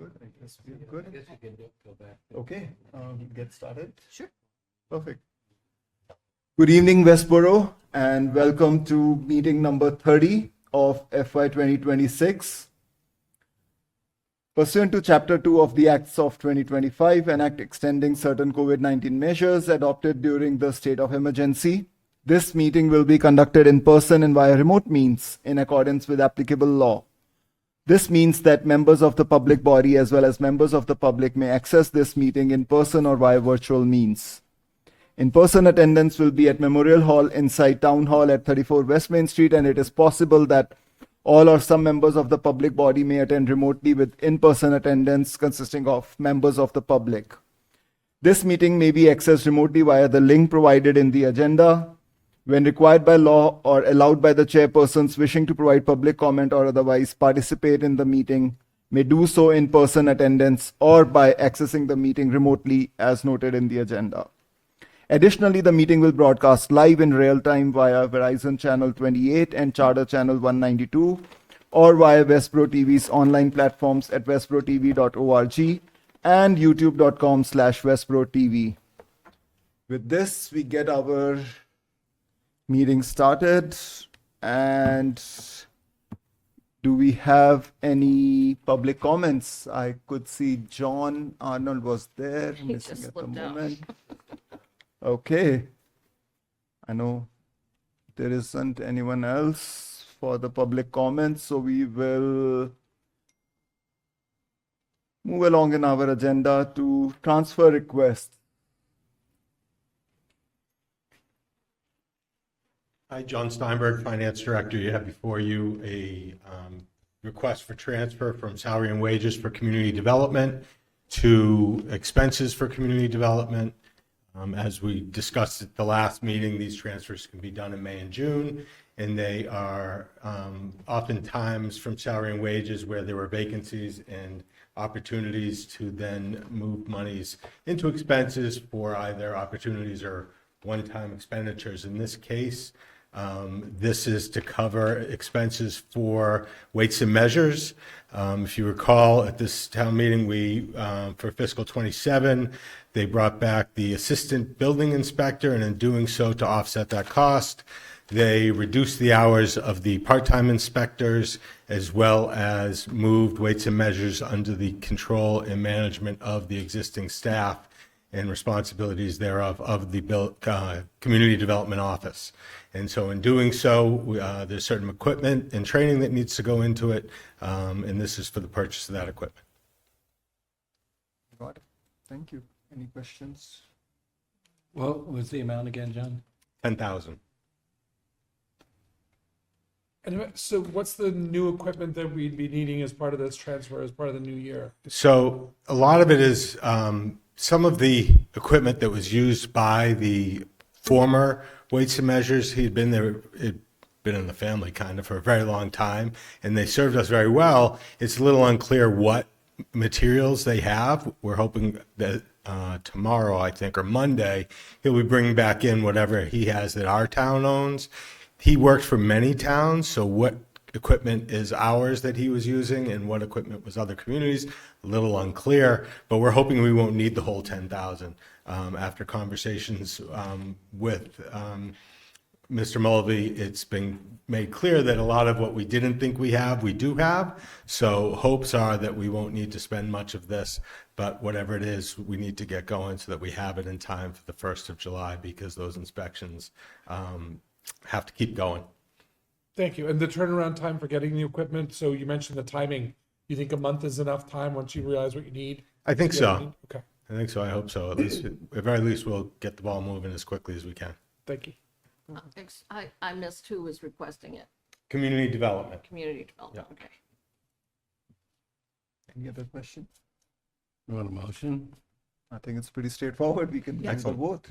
Good. I guess we're good. I guess you can go back. Okay, get started. Sure. Perfect. Good evening, Westborough, and welcome to meeting number 30 of FY 2026. Pursuant to Chapter 2 of the Acts of 2025, an act extending certain COVID-19 measures adopted during the state of emergency, this meeting will be conducted in person and via remote means in accordance with applicable law. This means that members of the public body as well as members of the public may access this meeting in person or via virtual means. In-person attendance will be at Memorial Hall inside Town Hall at 34 West Main Street, and it is possible that all or some members of the public body may attend remotely with in-person attendance consisting of members of the public. This meeting may be accessed remotely via the link provided in the agenda. When required by law or allowed by the chairpersons wishing to provide public comment or otherwise participate in the meeting may do so in person attendance or by accessing the meeting remotely as noted in the agenda. Additionally, the meeting will broadcast live in real time via Verizon Channel 28 and Charter Channel 192 or via Westborough TV's online platforms at westboroughTV.org and youtube.com/Westborough TV. With this, we get our meeting started. And do we have any public comments? I could see John Arnold was there, He missing just at the slipped out. moment. Okay. I know there isn't anyone else for the public comments, so we will move along in our agenda to transfer requests. Hi, John Steinberg, Finance Director. You have before you a request for transfer from salary and wages for community development to expenses for community development. As we discussed at the last meeting, these transfers can be done in May and June, and they are oftentimes from salary and wages where there were vacancies and opportunities to then move monies into expenses for either opportunities or one-time expenditures. In this case, this is to cover expenses for weights and measures. If you recall, at this town meeting, for fiscal 27, they brought back the assistant building inspector, and in doing so, to offset that cost, they reduced the hours of the part-time inspectors as well as moved weights and measures under the control and management of the existing staff and responsibilities thereof of the community development office. And so in doing so, there's certain equipment and training that needs to go into it, and this is for the purchase of that equipment. Got it. Thank you. Any questions? What was the amount again, John? 10,000. And so what's the new equipment that we'd be needing as part of this transfer, as part of the new year? So a lot of it is some of the equipment that was used by the former weights and measures. He'd been there, it'd been in the family kind of for a very long time, and they served us very well. It's a little unclear what materials they have. We're hoping that tomorrow, I think, or Monday, he'll be bringing back in whatever he has that our town owns. He worked for many towns, so what equipment is ours that he was using and what equipment was other communities, a little unclear, but we're hoping we won't need the whole 10,000. After conversations with Mr. Mulvey, it's been made clear that a lot of what we didn't think we do have. So hopes are that we won't need to spend much of this, but whatever it is, we need to get going so that we have it in time for the 1st of July because those inspections have to keep going. Thank you. And the turnaround time for getting the equipment, so you mentioned the timing. You think a month is enough time once you realize what you need? I think so. Okay. I think so. I hope so. At the very least, we'll get the ball moving as quickly as we can. Thank you. I missed who was requesting it. Community development. Community development, Yeah. okay. Any other questions? You want a motion? I think it's pretty straightforward. We can do the Excellent. vote.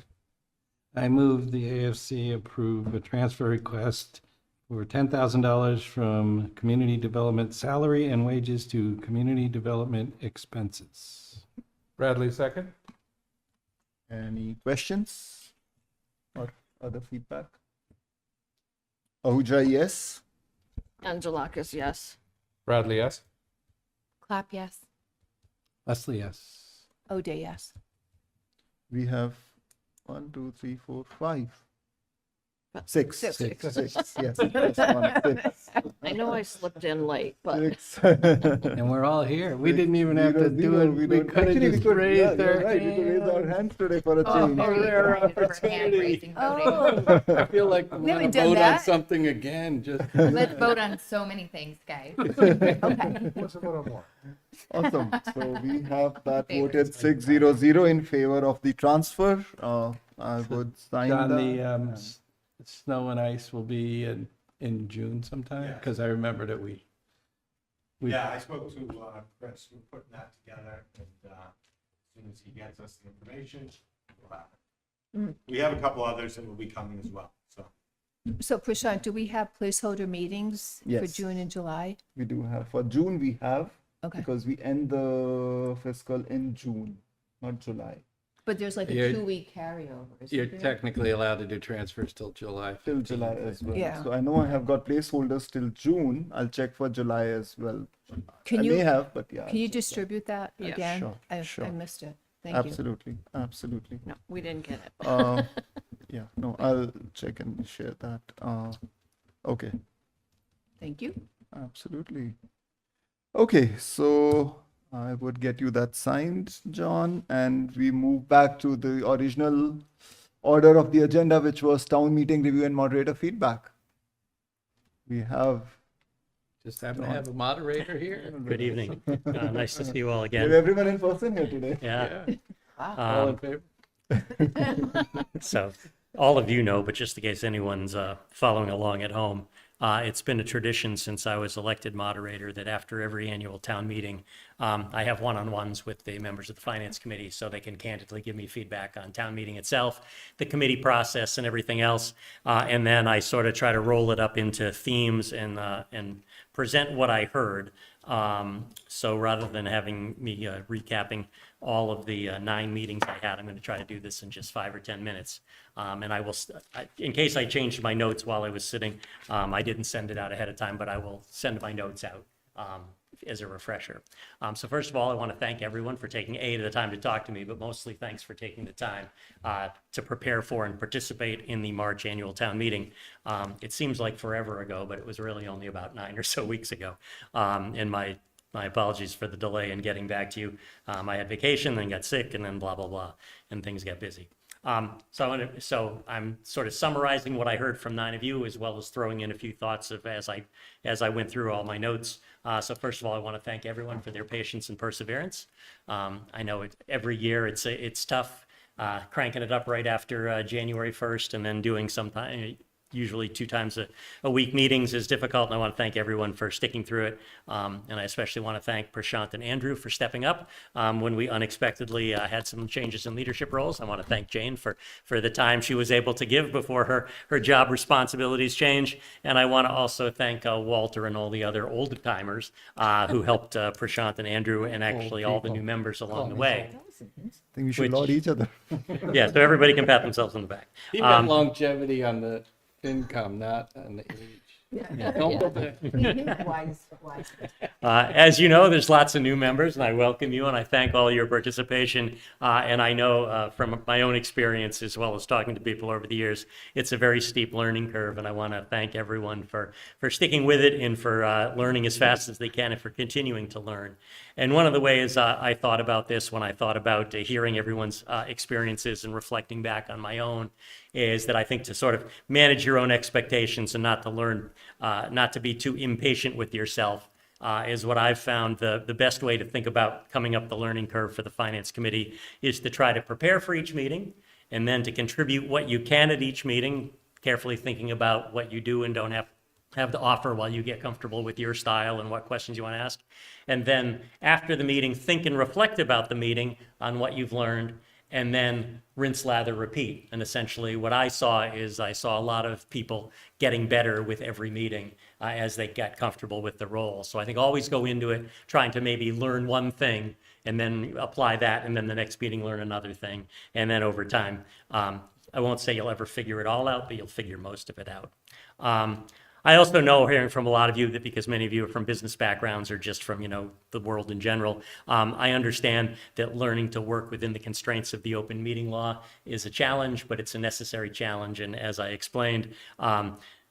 I move the AFC approve a transfer request for $10,000 from community development salary and wages to community development expenses. Bradley, second. Any questions or other feedback? Ahuja, yes. Angelakis, yes. Bradley, yes. Clap, yes. Leslie, yes. O'Day, yes. We have 1, 2, 3, 4, 5. 6. Six. Six. Yes. Plus one, 6. I know I slipped in late, but 6. And we're all here. We didn't even have to do it. We could have Actually, just yeah, raised you're our right. We could raise our hands. hands today for a Oh, change. rare For hand opportunity. raising voting. Oh, I feel like we We want haven't to done vote on that. something again, just. Let's vote on so many things, guys. okay. What's about on more? Awesome. So we have that Favorites. voted 600 in favor of the transfer. I would sign John, that. the snow and ice will be in June sometime, Yeah. because I remember that we. Yeah, I spoke to Chris, we're putting that together, and as soon as he gets us the information, we'll have it. We have a couple others that will be coming as well, so. So Prashant, do we have placeholder meetings for Yes. June and July? We do have for June. We have Okay, because we end the fiscal in June, not July. but there's like a You're- 2-week carryover, You're isn't there? technically allowed to do transfers till July. Till July as well. Yeah. So I know I have got placeholders till June. I'll check for July as well. Can I you- may have, but yeah. Can you I'll check that. distribute that Yeah. again? Sure, I sure. missed it. Thank you. Absolutely, absolutely. no, we didn't get it. Yeah, no, I'll check and share that. Okay, Thank you. absolutely. Okay, so I would get you that signed, John, and we move back to the original order of the agenda, which was town meeting review and moderator feedback. We have Just happen to have a moderator here. Good evening. Nice to see you all we have again. everyone in person here today. Yeah. All in Um, favor? So all of you know, but just in case anyone's following along at home, it's been a tradition since I was elected moderator that after every annual town meeting, I have one-on-ones with the members of the Finance Committee so they can candidly give me feedback on town meeting itself, the committee process and everything else. And then I sort of try to roll it up into themes and present what I heard. So rather than having me recapping all of the 9 meetings I had, I'm going to try to do this in just 5 or 10 minutes. And I will, in case I changed my notes while I was sitting, I didn't send it out ahead of time, but I will send my notes out as a refresher. So first of all, I want to thank everyone for taking the time to talk to me, but mostly thanks for taking the time to prepare for and participate in the March annual town meeting. It seems like forever ago, but it was really only about 9 or so weeks ago. And my apologies for the delay in getting back to you. I had vacation, then got sick, and then blah, blah, blah, and things got busy. So I'm sort of summarizing what I heard from 9 of you, as well as throwing in a few thoughts of as I went through all my notes. So first of all, I want to thank everyone for their patience and perseverance. I know every year it's tough cranking it up right after January 1st, and then doing usually 2 times a week meetings is difficult, and I want to thank everyone for sticking through it. And I especially want to thank Prashant and Andrew for stepping up when we unexpectedly had some changes in leadership roles. I want to thank Jane for the time she was able to give before her job responsibilities change. And I want to also thank Walter and all the other old timers who helped Prashant and Andrew and actually all the new members along the way. I think we should Which- laud each other. Yeah, so everybody can pat themselves on the back. He meant longevity on the income, not on the age. Don't go back. Wise. As you know, there's lots of new members, and I welcome you, and I thank all your participation. And I know from my own experience, as well as talking to people over the years, it's a very steep learning curve, and I want to thank everyone for sticking with it and for learning as fast as they can and for continuing to learn. And one of the ways I thought about this when I thought about hearing everyone's experiences and reflecting back on my own is that I think to sort of manage your own expectations and not to be too impatient with yourself is what I've found the best way to think about coming up the learning curve for the Finance Committee is to try to prepare for each meeting and then to contribute what you can at each meeting, carefully thinking about what you do and don't have to offer while you get comfortable with your style and what questions you want to ask. And then after the meeting, think and reflect about the meeting on what you've learned, and then rinse, lather, repeat. And essentially what I saw a lot of people getting better with every meeting as they get comfortable with the role. So I think always go into it trying to maybe learn one thing and then apply that, and then the next meeting learn another thing. And then over time, I won't say you'll ever figure it all out, but you'll figure most of it out. I also know, hearing from a lot of you, that because many of you are from business backgrounds or just from, the world in general, I understand that learning to work within the constraints of the open meeting law is a challenge, but it's a necessary challenge. And as I explained,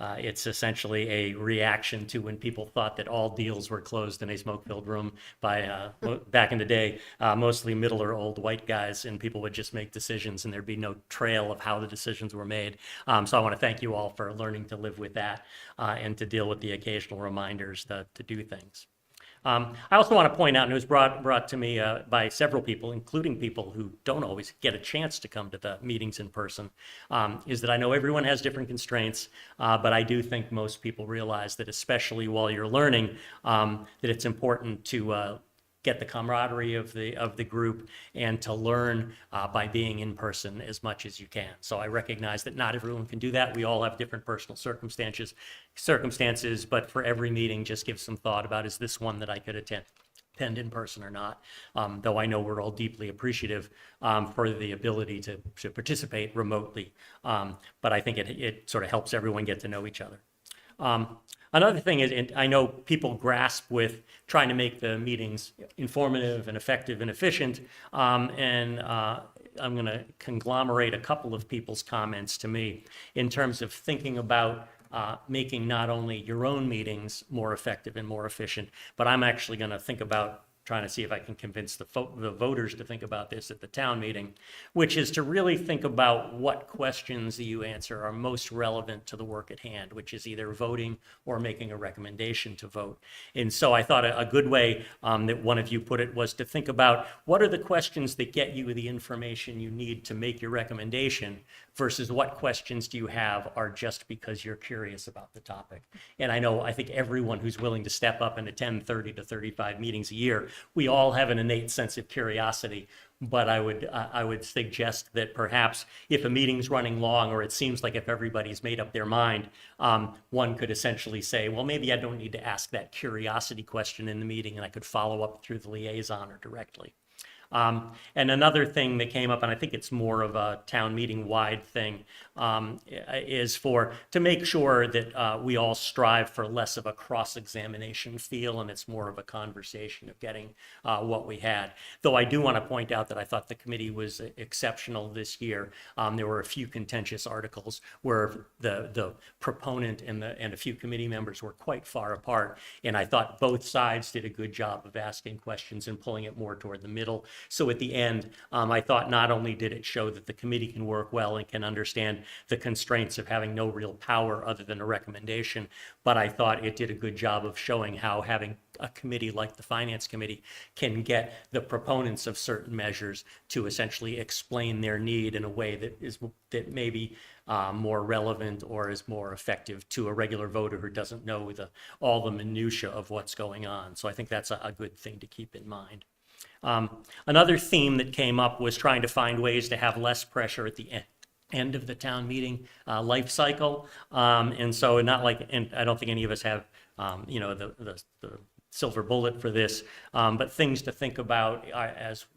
it's essentially a reaction to when people thought that all deals were closed in a smoke-filled room by, back in the day, mostly middle or old white guys, and people would just make decisions and there'd be no trail of how the decisions were made. So I want to thank you all for learning to live with that and to deal with the occasional reminders to do things. I also want to point out, and it was brought to me by several people, including people who don't always get a chance to come to the meetings in person, is that I know everyone has different constraints, but I do think most people realize that, especially while you're learning, that it's important to get the camaraderie of the group and to learn by being in person as much as you can. So I recognize that not everyone can do that. We all have different personal circumstances, but for every meeting, just give some thought about, is this one that I could attend in person or not? Though I know we're all deeply appreciative for the ability to participate remotely. But I think it sort of helps everyone get to know each other. Another thing is, and I know people grasp with trying to make the meetings informative and effective and efficient, and I'm going to conglomerate a couple of people's comments to me in terms of thinking about making not only your own meetings more effective and more efficient, but I'm actually going to think about trying to see if I can convince the voters to think about this at the town meeting, which is to really think about what questions that you answer are most relevant to the work at hand, which is either voting or making a recommendation to vote. And so I thought a good way that one of you put it was to think about, what are the questions that get you the information you need to make your recommendation, versus what questions do you have are just because you're curious about the topic. And I think everyone who's willing to step up and attend 30 to 35 meetings a year, we all have an innate sense of curiosity. But I would suggest that perhaps if a meeting's running long, or it seems like if everybody's made up their mind, one could essentially say, well, maybe I don't need to ask that curiosity question in the meeting, and I could follow up through the liaison or directly. And another thing that came up, and I think it's more of a town meeting wide thing, is to make sure that we all strive for less of a cross-examination feel, and it's more of a conversation of getting what we had. Though I do want to point out that I thought the committee was exceptional this year. There were a few contentious articles where the proponent and a few committee members were quite far apart, and I thought both sides did a good job of asking questions and pulling it more toward the middle. So at the end, I thought not only did it show that the committee can work well and can understand the constraints of having no real power other than a recommendation, but I thought it did a good job of showing how having a committee like the Finance Committee can get the proponents of certain measures to essentially explain their need in a way that may be more relevant or is more effective to a regular voter who doesn't know all the minutia of what's going on. So I think that's a good thing to keep in mind. Another theme that came up was trying to find ways to have less pressure at the end of the town meeting life cycle. And so and I don't think any of us have, the silver bullet for this, but things to think about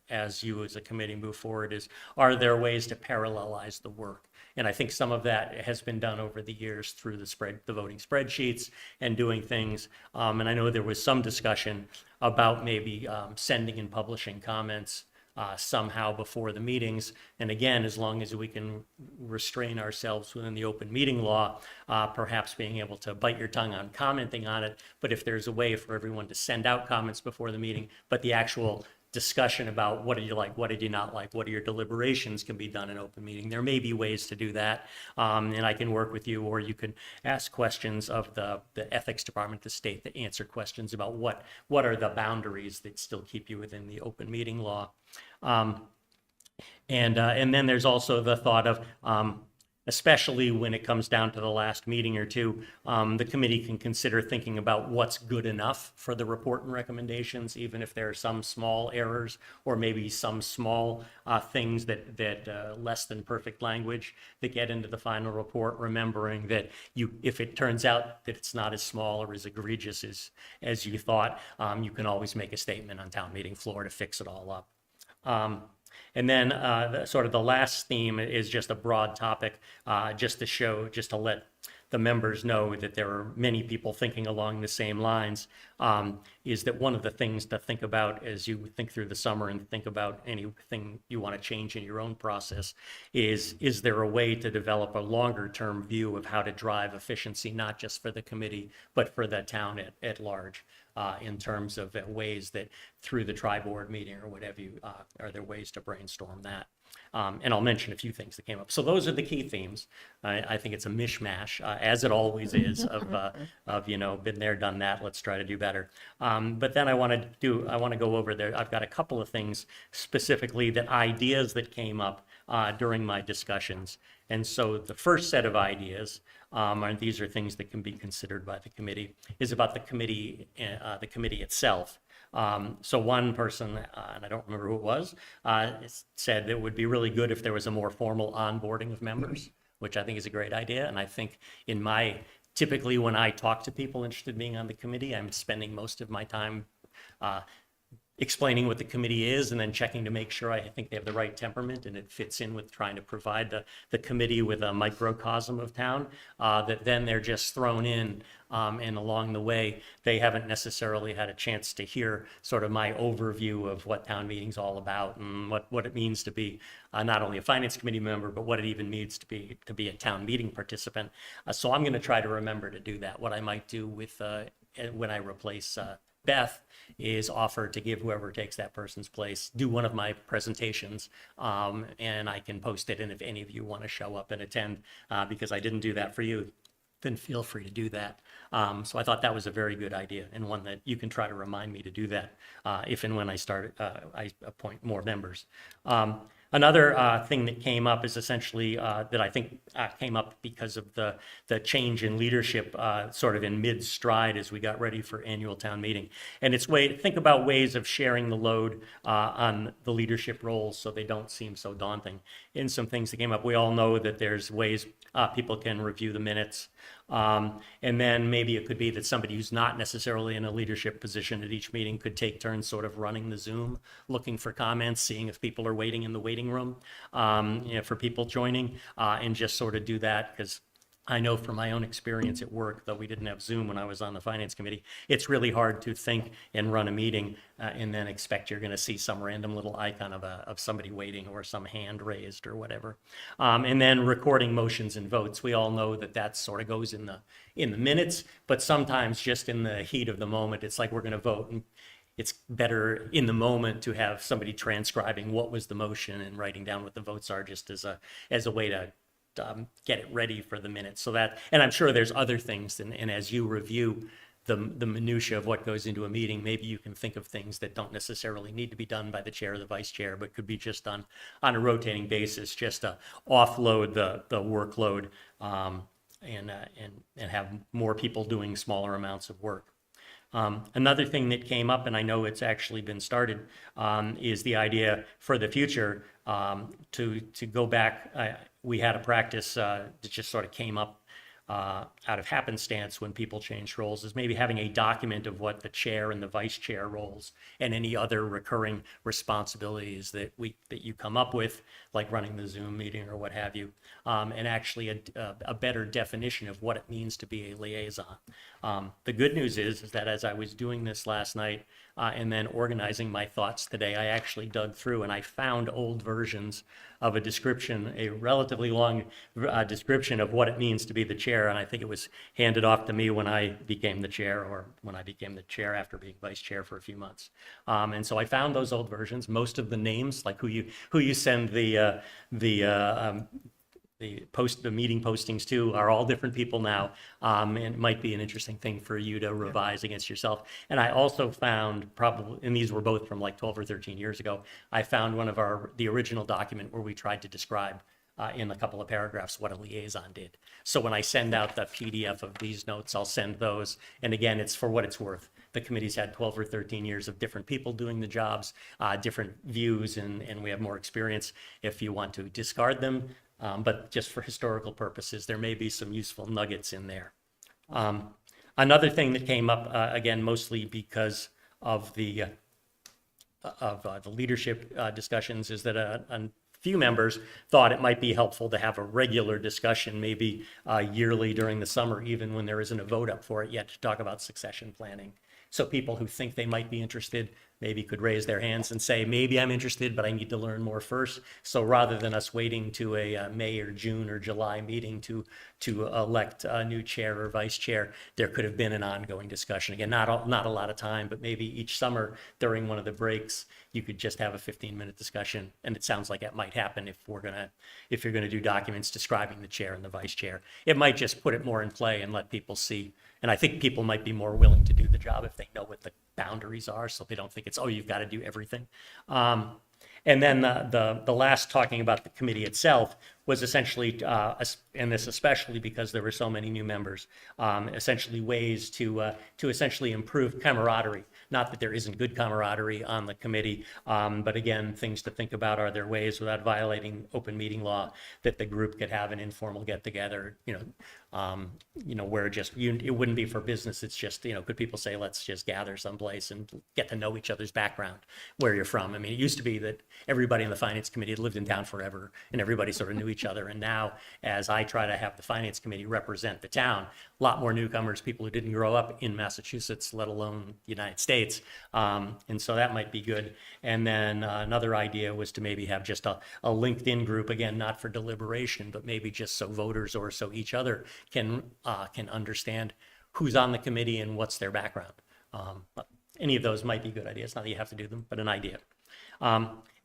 as you as a committee move forward are there ways to parallelize the work? And I think some of that has been done over the years through the voting spreadsheets and doing things. And I know there was some discussion about maybe sending and publishing comments somehow before the meetings. And again, as long as we can restrain ourselves within the open meeting law, perhaps being able to bite your tongue on commenting on it. But if there's a way for everyone to send out comments before the meeting, but the actual discussion about what did you like, what did you not like, what are your deliberations can be done in open meeting. There may be ways to do that, and I can work with you, or you can ask questions of the ethics department of the state that answer questions about what are the boundaries that still keep you within the open meeting law. And then there's also the thought of, especially when it comes down to the last meeting or two, the committee can consider thinking about what's good enough for the report and recommendations, even if there are some small errors or maybe some small things that less than perfect language that get into the final report, remembering that if it turns out that it's not as small or as egregious as you thought, you can always make a statement on town meeting floor to fix it all up. And then the last theme is just a broad topic, just to let the members know that there are many people thinking along the same lines, is that one of the things to think about as you think through the summer and think about anything you want to change in your own process is there a way to develop a longer term view of how to drive efficiency, not just for the committee, but for the town at large, in terms of ways that through the tri-board meeting or whatever are there ways to brainstorm that. And I'll mention a few things that came up. So those are the key themes. I think it's a mishmash, as it always is, of been there, done that. Let's try to do better. But then I want to go over there. I've got a couple of things specifically ideas that came up during my discussions. And so the first set of ideas, and these are things that can be considered by the committee, is about the committee itself. So one person, and I don't remember who it was, said it would be really good if there was a more formal onboarding of members, which I think is a great idea. And I think typically when I talk to people interested in being on the committee, I'm spending most of my time explaining what the committee is and then checking to make sure I think they have the right temperament and it fits in with trying to provide the committee with a microcosm of town, that then they're just thrown in, and along the way they haven't necessarily had a chance to hear sort of my overview of what town meeting's all about and what it means to be not only a finance committee member, but what it even means to be a town meeting participant. So I'm going to try to remember to do that. What I might do with when I replace Beth is offer to give whoever takes that person's place, do one of my presentations, and I can post it. And if any of you want to show up and attend, because I didn't do that for you, then feel free to do that. So I thought that was a very good idea, and one that you can try to remind me to do that if and when I appoint more members. Another thing that came up is essentially that I think came up because of the change in leadership sort of in mid-stride as we got ready for annual town meeting. And it's think about ways of sharing the load on the leadership roles so they don't seem so daunting. In some things that came up, we all know that there's ways people can review the minutes. And then maybe it could be that somebody who's not necessarily in a leadership position at each meeting could take turns sort of running the Zoom, looking for comments, seeing if people are waiting in the waiting room for people joining, and just sort of do that, because I know from my own experience at work, though we didn't have Zoom when I was on the finance committee, it's really hard to think and run a meeting and then expect you're going to see some random little icon of somebody waiting or some hand raised or whatever. And then recording motions and votes. We all know that sort of goes in the minutes, but sometimes just in the heat of the moment, it's like we're going to vote. And it's better in the moment to have somebody transcribing what was the motion and writing down what the votes are, just as a way to get it ready for the minutes. So that, and I'm sure there's other things, and as you review the minutia of what goes into a meeting, maybe you can think of things that don't necessarily need to be done by the chair or the vice chair, but could be just on a rotating basis, just to offload the workload and have more people doing smaller amounts of work. Another thing that came up, and I know it's actually been started, is the idea for the future to go back. We had a practice that just sort of came up out of happenstance when people changed roles, is maybe having a document of what the chair and the vice chair roles and any other recurring responsibilities that you come up with, like running the Zoom meeting or what have you, and actually a better definition of what it means to be a liaison. The good news is that as I was doing this last night and then organizing my thoughts today, I actually dug through and I found old versions of a description, a relatively long description of what it means to be the chair. And I think it was handed off to me when I became the chair, or when I became the chair after being vice chair for a few months. And so I found those old versions. Most of the names, like who you send the meeting postings to, are all different people now, and it might be an interesting thing for you to revise against yourself. And I also found and these were both from like 12 or 13 years ago, I found one of the original document where we tried to describe in a couple of paragraphs what a liaison did. So when I send out the PDF of these notes, I'll send those. And again, it's for what it's worth. The committee's had 12 or 13 years of different people doing the jobs, different views, and we have more experience. If you want to discard them, but just for historical purposes, there may be some useful nuggets in there. Another thing that came up, again, mostly because of the leadership discussions, is that a few members thought it might be helpful to have a regular discussion, maybe yearly during the summer, even when there isn't a vote up for it yet, to talk about succession planning. So people who think they might be interested maybe could raise their hands and say, maybe I'm interested, but I need to learn more first. So rather than us waiting to a May or June or July meeting to elect a new chair or vice chair, there could have been an ongoing discussion. Again, not a lot of time, but maybe each summer during one of the breaks, you could just have a 15-minute discussion. And it sounds like that might happen if you're gonna do documents describing the chair and the vice chair. It might just put it more in play and let people see. And I think people might be more willing to do the job if they know what the boundaries are, so they don't think it's, oh, you've got to do everything. And then the last, talking about the committee itself, was essentially, and this especially because there were so many new members, essentially ways to essentially improve camaraderie. Not that there isn't good camaraderie on the committee, but again, things to think about. Are there ways, without violating open meeting law, that the group could have an informal get together? Where it wouldn't be for business. It's just, could people say, let's just gather someplace and get to know each other's background, where you're from. I mean, it used to be that everybody in the finance committee had lived in town forever, and everybody sort of knew each other. And now, as I try to have the finance committee represent the town, a lot more newcomers, people who didn't grow up in Massachusetts, let alone the United States. And so that might be good. And then another idea was to maybe have just a LinkedIn group, again, not for deliberation, but maybe just so voters or so each other can understand who's on the committee and what's their background. Any of those might be good ideas. Not that you have to do them, but an idea.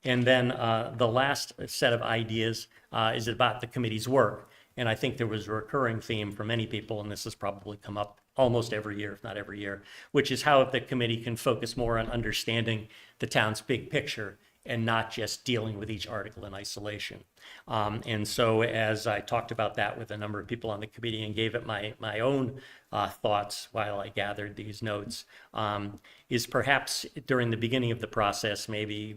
And then the last set of ideas is about the committee's work. And I think there was a recurring theme for many people, and this has probably come up almost every year, if not every year, which is how the committee can focus more on understanding the town's big picture and not just dealing with each article in isolation. And so as I talked about that with a number of people on the committee and gave it my own thoughts while I gathered these notes, is perhaps during the beginning of the process, maybe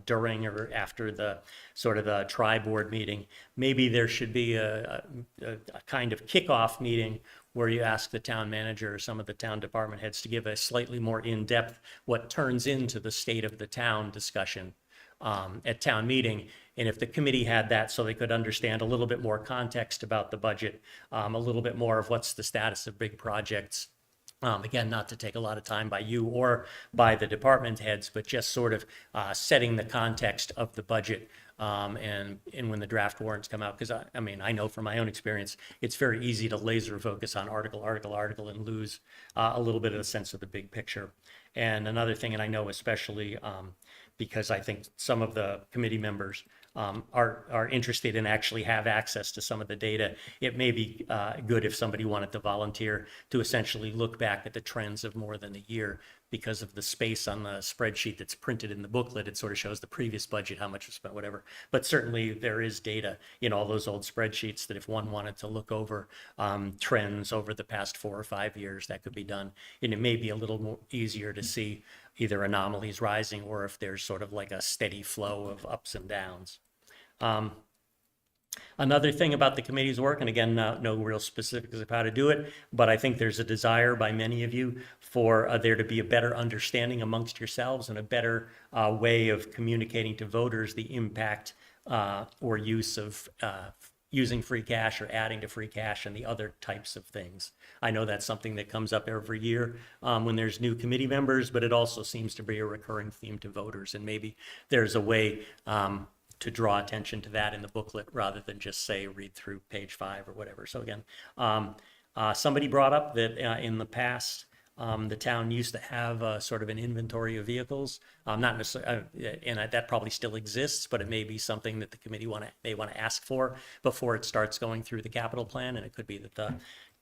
during or after the sort of the tri-board meeting, maybe there should be a kind of kickoff meeting where you ask the town manager or some of the town department heads to give a slightly more in-depth, what turns into the state of the town discussion at town meeting. And if the committee had that, so they could understand a little bit more context about the budget, a little bit more of what's the status of big projects. Again, not to take a lot of time by you or by the department heads, but just sort of setting the context of the budget and when the draft warrants come out. Because I know from my own experience, it's very easy to laser focus on article and lose a little bit of the sense of the big picture. And another thing, and I know especially because I think some of the committee members are interested and actually have access to some of the data, it may be good if somebody wanted to volunteer to essentially look back at the trends of more than a year. Because of the space on the spreadsheet that's printed in the booklet, it sort of shows the previous budget, how much was spent, whatever. But certainly there is data in all those old spreadsheets that if one wanted to look over trends over the past 4 or 5 years, that could be done. And it may be a little more easier to see either anomalies rising or if there's sort of like a steady flow of ups and downs. Another thing about the committee's work, and again, no real specifics of how to do it, but I think there's a desire by many of you for there to be a better understanding amongst yourselves and a better way of communicating to voters the impact or use of using free cash or adding to free cash and the other types of things. I know that's something that comes up every year when there's new committee members, but it also seems to be a recurring theme to voters. And maybe there's a way to draw attention to that in the booklet rather than just say read through page 5 or whatever. So again, somebody brought up that in the past, the town used to have sort of an inventory of vehicles, not necessarily, and that probably still exists, but it may be something that the committee may want to ask for before it starts going through the capital plan. And it could be that the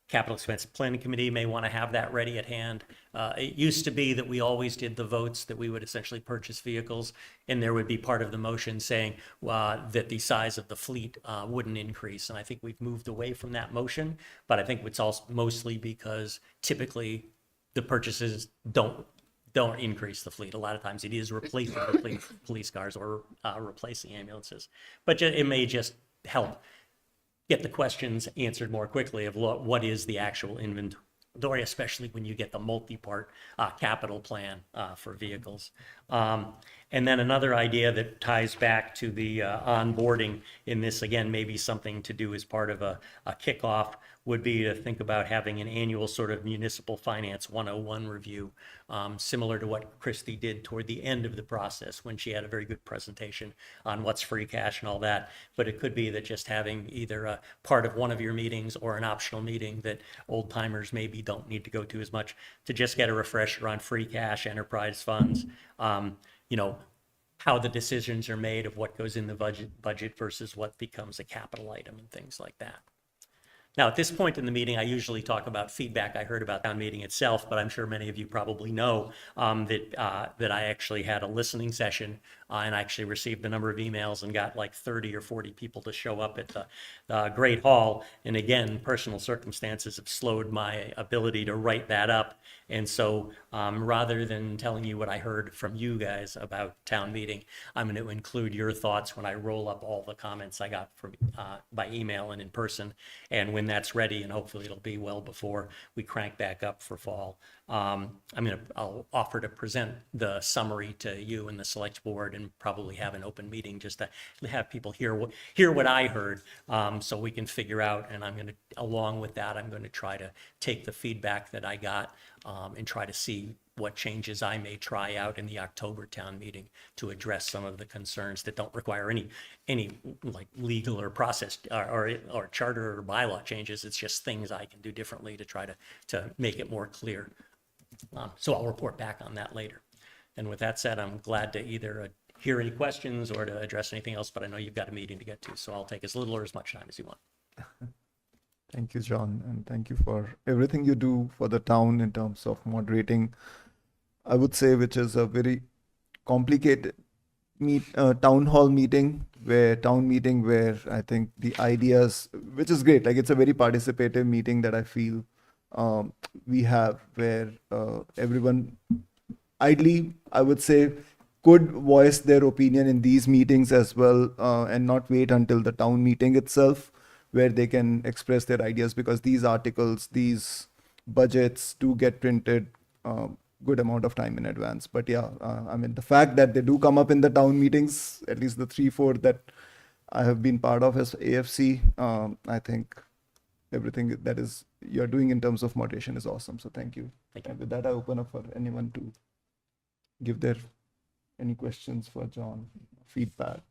Capital Expense Planning Committee may want to have that ready at hand. It used to be that we always did the votes that we would essentially purchase vehicles, and there would be part of the motion saying that the size of the fleet wouldn't increase. And I think we've moved away from that motion, but I think it's also mostly because typically the purchases don't increase the fleet. A lot of times it is replacing the police cars or replacing ambulances, but it may just help get the questions answered more quickly of what is the actual inventory, especially when you get the multi-part capital plan for vehicles. And then another idea that ties back to the onboarding in this, again, maybe something to do as part of a kickoff, would be to think about having an annual sort of municipal finance 101 review, similar to what Christy did toward the end of the process when she had a very good presentation on what's free cash and all that. But it could be that just having either a part of one of your meetings or an optional meeting that old timers maybe don't need to go to as much, to just get a refresher on free cash, enterprise funds, how the decisions are made of what goes in the budget versus what becomes a capital item and things like that. Now, at this point in the meeting, I usually talk about feedback I heard about town meeting itself, but I'm sure many of you probably know that I actually had a listening session and I actually received a number of emails and got like 30 or 40 people to show up at the Great Hall. And again, personal circumstances have slowed my ability to write that up. And so rather than telling you what I heard from you guys about town meeting, I'm going to include your thoughts when I roll up all the comments I got from by email and in person. And when that's ready, and hopefully it'll be well before we crank back up for fall, I'll offer to present the summary to you and the select board and probably have an open meeting just to have people hear what I heard, so we can figure out. And I'm going to, along with that, I'm going to try to take the feedback that I got and try to see what changes I may try out in the October town meeting to address some of the concerns that don't require any like legal or process or charter or bylaw changes. It's just things I can do differently to try to make it more clear. So I'll report back on that later. And with that said, I'm glad to either hear any questions or to address anything else, but I know you've got a meeting to get to, so I'll take as little or as much time as you want. Thank you, John, and thank you for everything you do for the town in terms of moderating, I would say, which is a very complicated town hall meeting where I think the ideas, which is great, like it's a very participative meeting that I feel we have, where everyone ideally, I would say, could voice their opinion in these meetings as well, and not wait until the town meeting itself, where they can express their ideas, because these articles, these budgets do get printed good amount of time in advance. But yeah, the fact that they do come up in the town meetings, at least the 3-4 that I have been part of as AFC, I think everything that is you're doing in terms of moderation is awesome. So thank you. And with that, I open up for anyone to give any questions for John, feedback.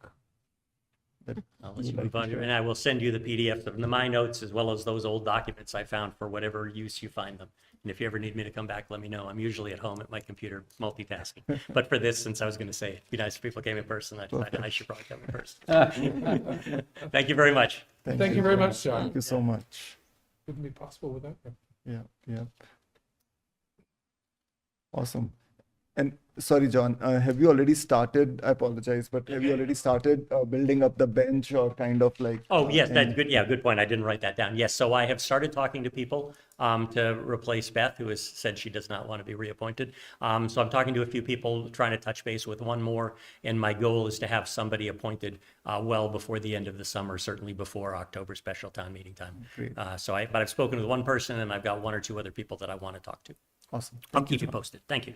I'll let you move on, and I will send you the PDFs of my notes as well as those old documents I found for whatever use you find them. And if you ever need me to come back, let me know. I'm usually at home at my computer multitasking. But for this, since I was going to say it'd be nice if people came in person, I decided I should probably come in person. Thank you very much. Thank you very much, John. Thank you so much. Wouldn't be possible without you. Yeah. Awesome. And sorry, John, have you already started? I apologize, but have you already started building up the bench or kind of like? Oh, yes, that's good. Yeah, good point. I didn't write that down. Yes, so I have started talking to people to replace Beth, who has said she does not want to be reappointed. So I'm talking to a few people, trying to touch base with one more. And my goal is to have somebody appointed well before the end of the summer, certainly before October special town meeting time. But I've spoken with one person and I've got 1 or 2 other people that I want to talk to. Awesome. I'll keep you posted. Thank you.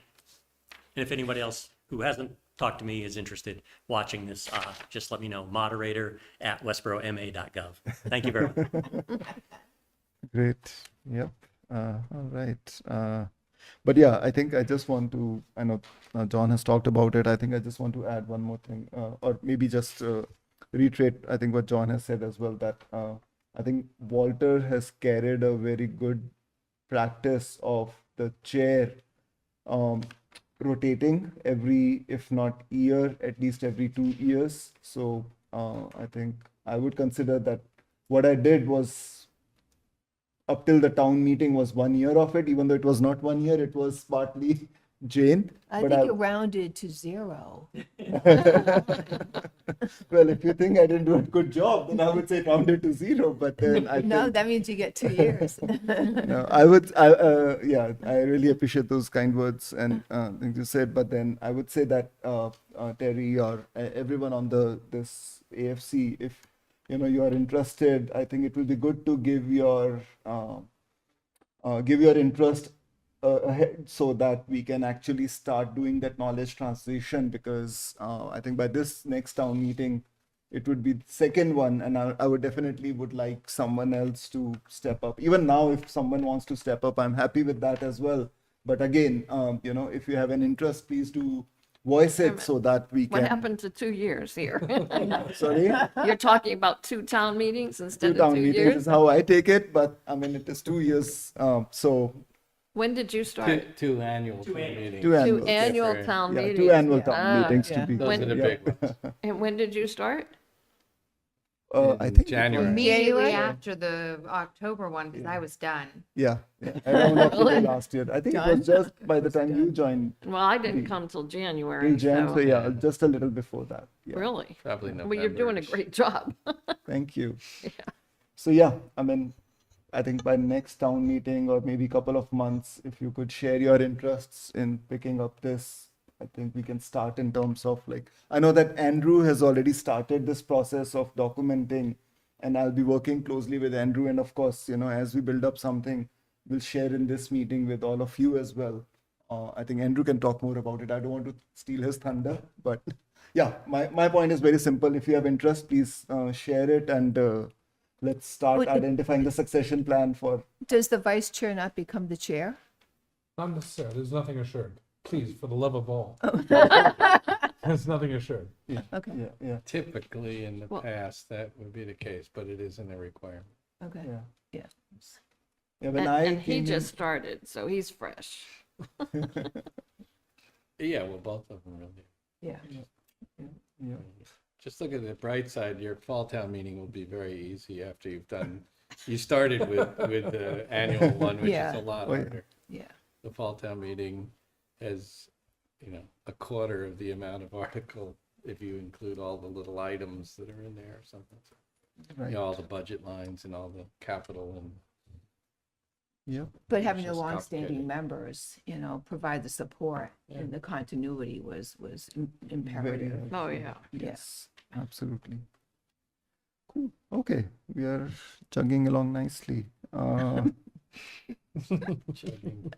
And if anybody else who hasn't talked to me is interested watching this, just let me know, moderator@westboroughma.gov. Thank you very much. Great. Yep. All right. But yeah, I think I just want to, I know John has talked about it. I think I just want to add one more thing, or maybe just reiterate, I think what John has said as well, that I think Walter has carried a very good practice of the chair rotating every, if not year, at least every 2 years. So I think I would consider that what I did was, up till the town meeting, was 1 year of it, even though it was not 1 year, it was partly Jane. I think you rounded to 0. Well, if you think I didn't do a good job, then I would say rounded to 0. But then I No, think, that means you get 2 years. no, I really appreciate those kind words and things you said. But then I would say that Terry or everyone on this AFC, if you are interested, I think it will be good to give your interest ahead so that we can actually start doing that knowledge translation, because I think by this next town meeting, it would be the second one, and I would definitely would like someone else to step up. Even now, if someone wants to step up, I'm happy with that as well. But again, if you have an interest, please do voice it so that we What can. happened to 2 years here? Sorry? You're talking about 2 town meetings Two instead of town 2 meetings years? is how I take it, but I mean, it is 2 years. So When did you Two, start? two annual town meetings. two annual. Two annual town Yeah, meetings. 2 annual town Ah, meetings to yeah. be. Those are the yeah. big ones. And when did you start? I In think it January. was- Immediately after the October one, because I was done. Yeah, around October last year. I think it was just by the time you joined Well, I didn't come till January, in Jan, so so, yeah, just a little before that. Yeah, really? Probably November. Well, you're doing a great job. thank you. So yeah, I mean, I think by next town meeting or maybe couple of months, if you could share your interests in picking up this, I think we can start in terms of like, I know that Andrew has already started this process of documenting, and I'll be working closely with Andrew. And of course, as we build up something, we'll share in this meeting with all of you as well. I think Andrew can talk more about it. I don't want to steal his thunder, but yeah, my point is very simple. If you have interest, please share it, and let's start Would- identifying the succession plan for. Does the vice chair not become the chair? Not necessarily, there's nothing assured. Please, for the love of all. There's nothing assured. Okay, Yeah, Typically, in the Well- past, that would be the case, but it isn't a requirement. okay. yeah. Yeah. Yeah, when And I and he came in- just started, so he's fresh. Yeah, well, both of them really. Yeah. yeah. Just look at the bright side, your fall town meeting will be very easy after you've done, you started with the annual one, which is Yeah. a lot Oh, yeah. harder. Yeah. The fall town meeting has, a quarter of the amount of article, if you include all the little items that are in there or something. So, Right. all the budget lines and all the capital and, Yeah. But having the just longstanding complicated. members, provide the support and the continuity was imperative. Very, Oh, yeah. yes, absolutely. Cool. Okay, we are chugging along nicely. chugging.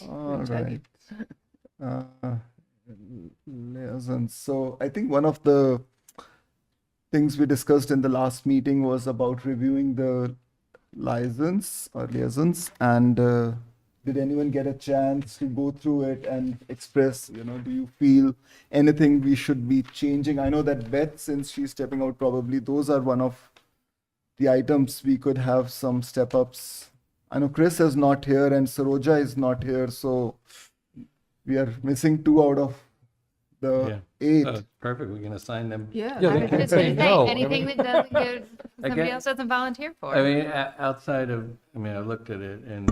All chugging. right. Liaisons. So I think one of the things we discussed in the last meeting was about reviewing the liaisons, and did anyone get a chance to go through it and express, do you feel anything we should be changing? I know that Beth, since she's stepping out, probably those are one of the items we could have some step ups. I know Chris is not here and Saroja is not here, so we are missing 2 out of the 8. Perfect, we can assign them. Yeah. Yeah, I they was can just say gonna say, no. anything that doesn't give, somebody get- else doesn't volunteer for. I mean, outside of, I looked at it and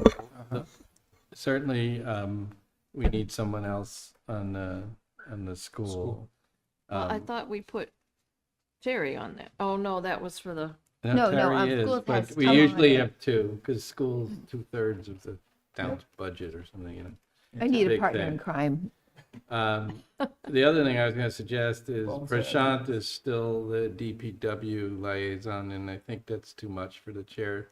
certainly we need someone else on the school. Well, I thought we put Terry on that. Oh, no, that was for the, No, Terry is, schools but has we come usually on. have 2, because school's 2/3 of the town's budget or something, I need a Big partner thing. in crime. The other thing I was going to suggest is Prashant is still the DPW liaison, and I think that's too much for the chair.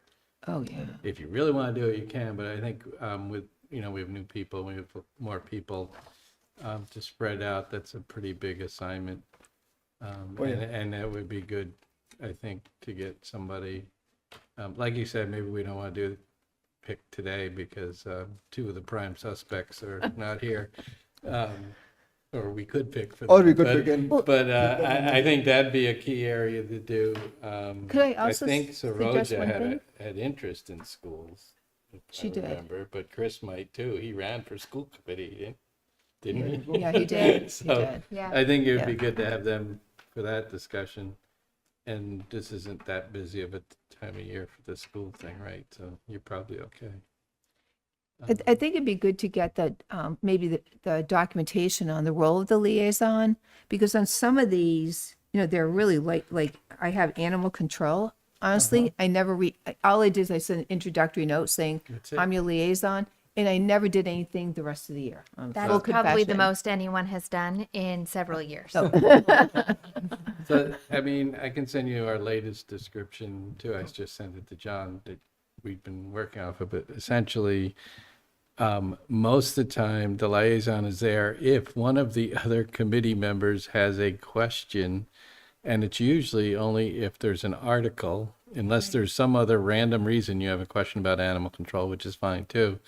Oh, yeah. If you really want to do it, you can, but I think with, we have new people, we have more people to spread out, that's a pretty big assignment. Oh, yeah. And that would be good, I think, to get somebody, like you said, maybe we don't want to pick today because 2 of the prime suspects are not here. Or we could pick for them. Or we could but- pick in. But I think that'd be a key area to do. Could I also think suggest Saroja one thing? had interest in schools. if She I did. remember, but Chris might too. He ran for school committee, didn't he? Yeah, he did. He So did. Yeah. I think it would be Yeah. good to have them for that discussion. And this isn't that busy of a time of year for the school thing, right? So you're probably okay. I think it'd be good to get that, maybe the documentation on the role of the liaison, because on some of these, they're really like I have animal control. Honestly, I never all I did is I sent an introductory note saying, That's it. I'm your liaison, and I never did anything the rest of the year. That's Full probably the confession. most anyone has done in several years. So, I can send you our latest description too. I just sent it to John that we've been working off of, but essentially, Most of the time, the liaison is there if one of the other committee members has a question, and it's usually only if there's an article, unless there's some other random reason you have a question about animal control, which is fine too,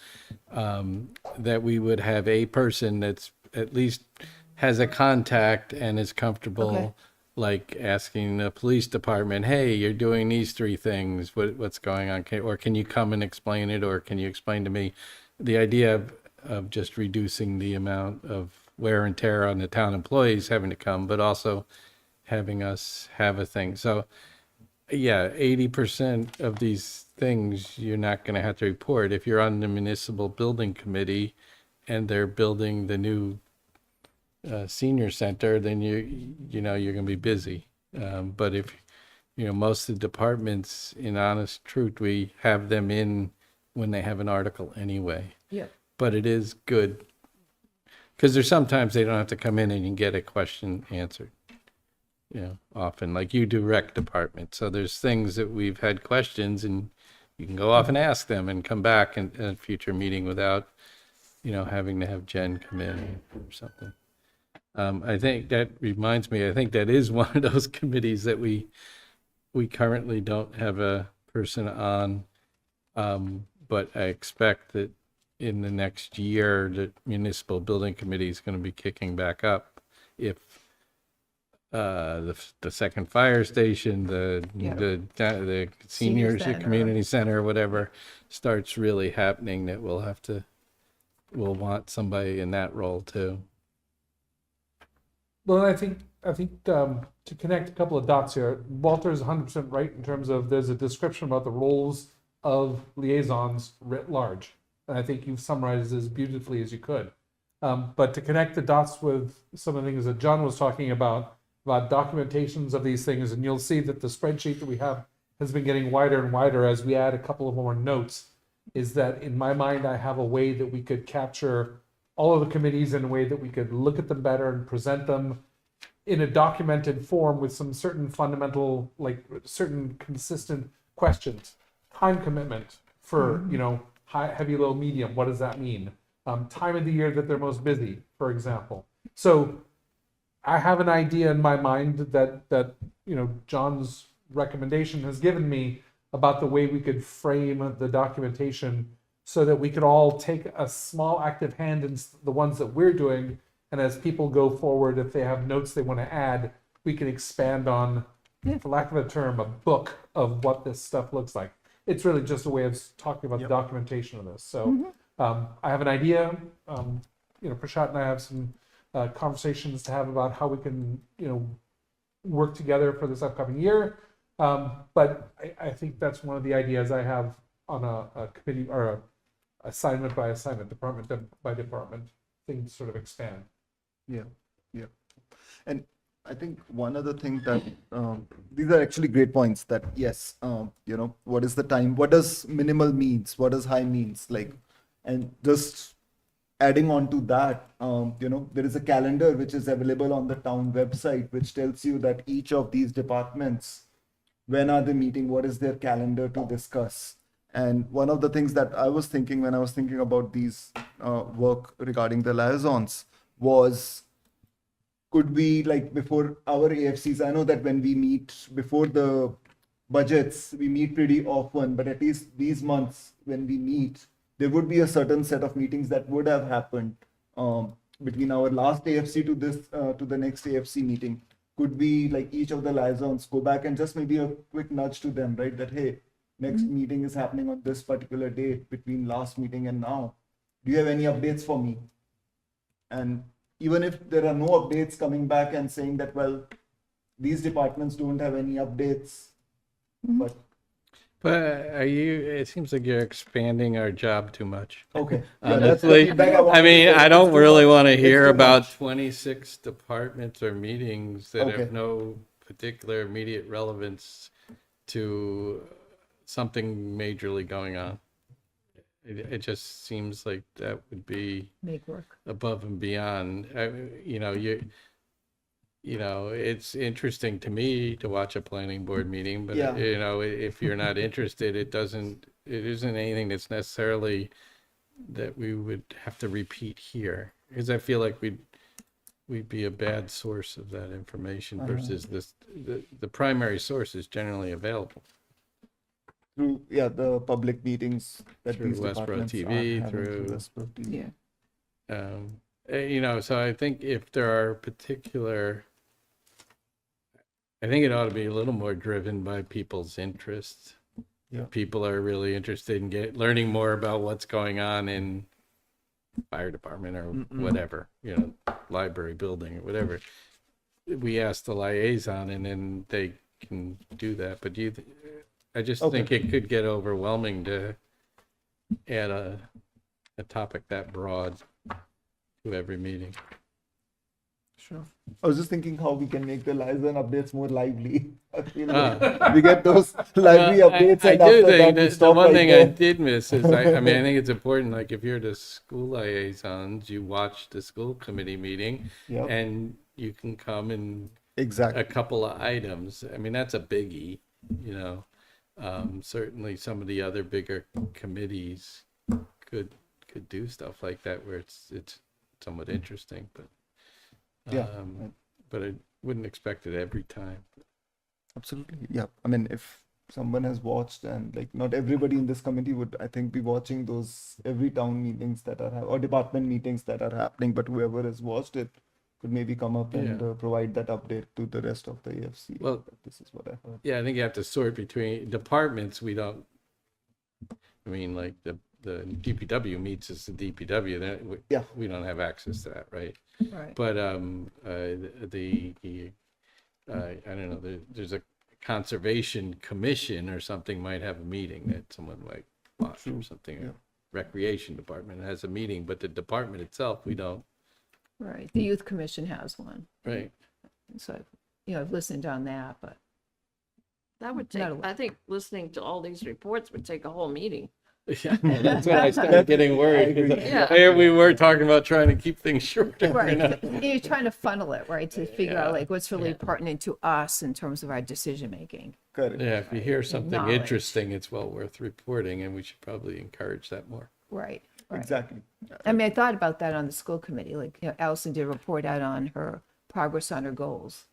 that we would have a person that's at least has a contact and is comfortable, Okay. like asking the police department, hey, you're doing these three things, what's going on? Or can you come and explain it, or can you explain to me? The idea of just reducing the amount of wear and tear on the town employees having to come, but also having us have a thing. So yeah, 80% of these things you're not going to have to report. If you're on the municipal building committee and they're building the new senior center, then you know you're going to be busy. But if most of the departments, in honest truth, we have them in when they have an article anyway. Yeah. But it is good because there's sometimes they don't have to come in and you can get a question answered. Often, like you do rec department. So there's things that we've had questions and you can go off and ask them and come back in a future meeting without, having to have Jen come in or something. I think that reminds me, I think that is one of those committees that we currently don't have a person on. But I expect that in the next year, the municipal building committee is going to be kicking back up if the second fire station, the seniors, the center. community center, whatever, starts really happening, that we'll want somebody in that role too. Well, I think to connect a couple of dots here, Walter is 100% right in terms of there's a description about the roles of liaisons writ large. And I think you've summarized as beautifully as you could. But to connect the dots with some of the things that John was talking about documentations of these things, and you'll see that the spreadsheet that we have has been getting wider and wider as we add a couple of more notes, is that in my mind, I have a way that we could capture all of the committees in a way that we could look at them better and present them in a documented form with some certain fundamental, like certain consistent questions. Time commitment for, high, heavy, low, medium. What does that mean? Time of the year that they're most busy, for example. So I have an idea in my mind that John's recommendation has given me about the way we could frame the documentation so that we could all take a small active hand in the ones that we're doing. And as people go forward, if they have notes they want to add, we can expand on, for lack of a term, a book of what this stuff looks like. It's really just a way of talking about the documentation of this. So I have an idea. Prashant and I have some conversations to have about how we can, work together for this upcoming year. But I think that's one of the ideas I have on a committee or a assignment by assignment, department by department thing to sort of expand. Yeah. And I think one other thing that these are actually great points that yes, what is the time? What does minimal means? What does high means? And just adding on to that, there is a calendar which is available on the town website, which tells you that each of these departments, when are they meeting? What is their calendar to discuss? And one of the things that I was thinking when I was thinking about these work regarding the liaisons was, could we, before our AFCs, I know that when we meet before the budgets, we meet pretty often, but at least these months when we meet, there would be a certain set of meetings that would have happened between our last AFC to the next AFC meeting. Could we, each of the liaisons, go back and just maybe a quick nudge to them, right? That, hey, next meeting is happening on this particular date between last meeting and now. Do you have any updates for me? And even if there are no updates, coming back and saying that, well, these departments don't have any updates, but it seems like you're expanding our job too much. okay. Honestly, I don't really want to hear about 26 departments or meetings that Okay. have no particular immediate relevance to something majorly going on. It just seems like that would be Make work. above and beyond. It's interesting to me to watch a planning board meeting, but Yeah. if you're not interested, it isn't anything that's necessarily that we would have to repeat here, because I feel like we'd be a bad source of that information versus the primary source is generally available. Through, the public meetings that Through these Westborough departments are TV, having through- Westborough TV. Yeah. So I think if there are particular, I think it ought to be a little more driven by people's interests. Yeah. People are really interested in learning more about what's going on in fire department or whatever, library building or whatever. We ask the liaison and then they can do that. But I just think it could get overwhelming to add a topic that broad to every meeting. Sure. I was just thinking how we can make the liaison updates more lively. I feel like we get those lively updates, I and do after think that we that the stop one right thing I there. did miss is I mean, I think it's important, like if you're the school liaisons, you watch the school committee meeting Yep. and you can come and Exactly. a couple of items. I mean, that's a biggie, certainly some of the other bigger committees could do stuff like that where it's somewhat interesting, but Yeah. but I wouldn't expect it every time. Absolutely. Yeah. I mean, if someone has watched, and like not everybody in this committee would, I think, be watching those every town meetings that are or department meetings that are happening, but whoever has watched it could maybe come up and provide that update to the rest of the AFC. Well, this is what I heard. Yeah, I think you have to sort between departments. We don't, I mean, like the DPW meets as the DPW, that we don't have access to that, right? Right. But I don't know, there's a conservation commission or something might have a meeting that someone might watch or something. Yeah. Recreation department has a meeting, but the department itself, we don't, Right. The youth commission has one. right? So, I've listened on that, but That would take, Not a lot. I think listening to all these reports would take a whole meeting. Yeah, that's when I started getting worried. 'Cause Yeah. here we were talking about trying to keep things shorter. right. You're trying to funnel it, right, to figure out Yeah. like what's really pertinent to us in terms of our decision making. Correct. Yeah, if you hear something Knowledge. interesting, it's well worth reporting, and we should probably encourage that more. Right. Right. Exactly. I mean, I thought about that on the school committee. Like, Allison did a report out on her progress on her goals.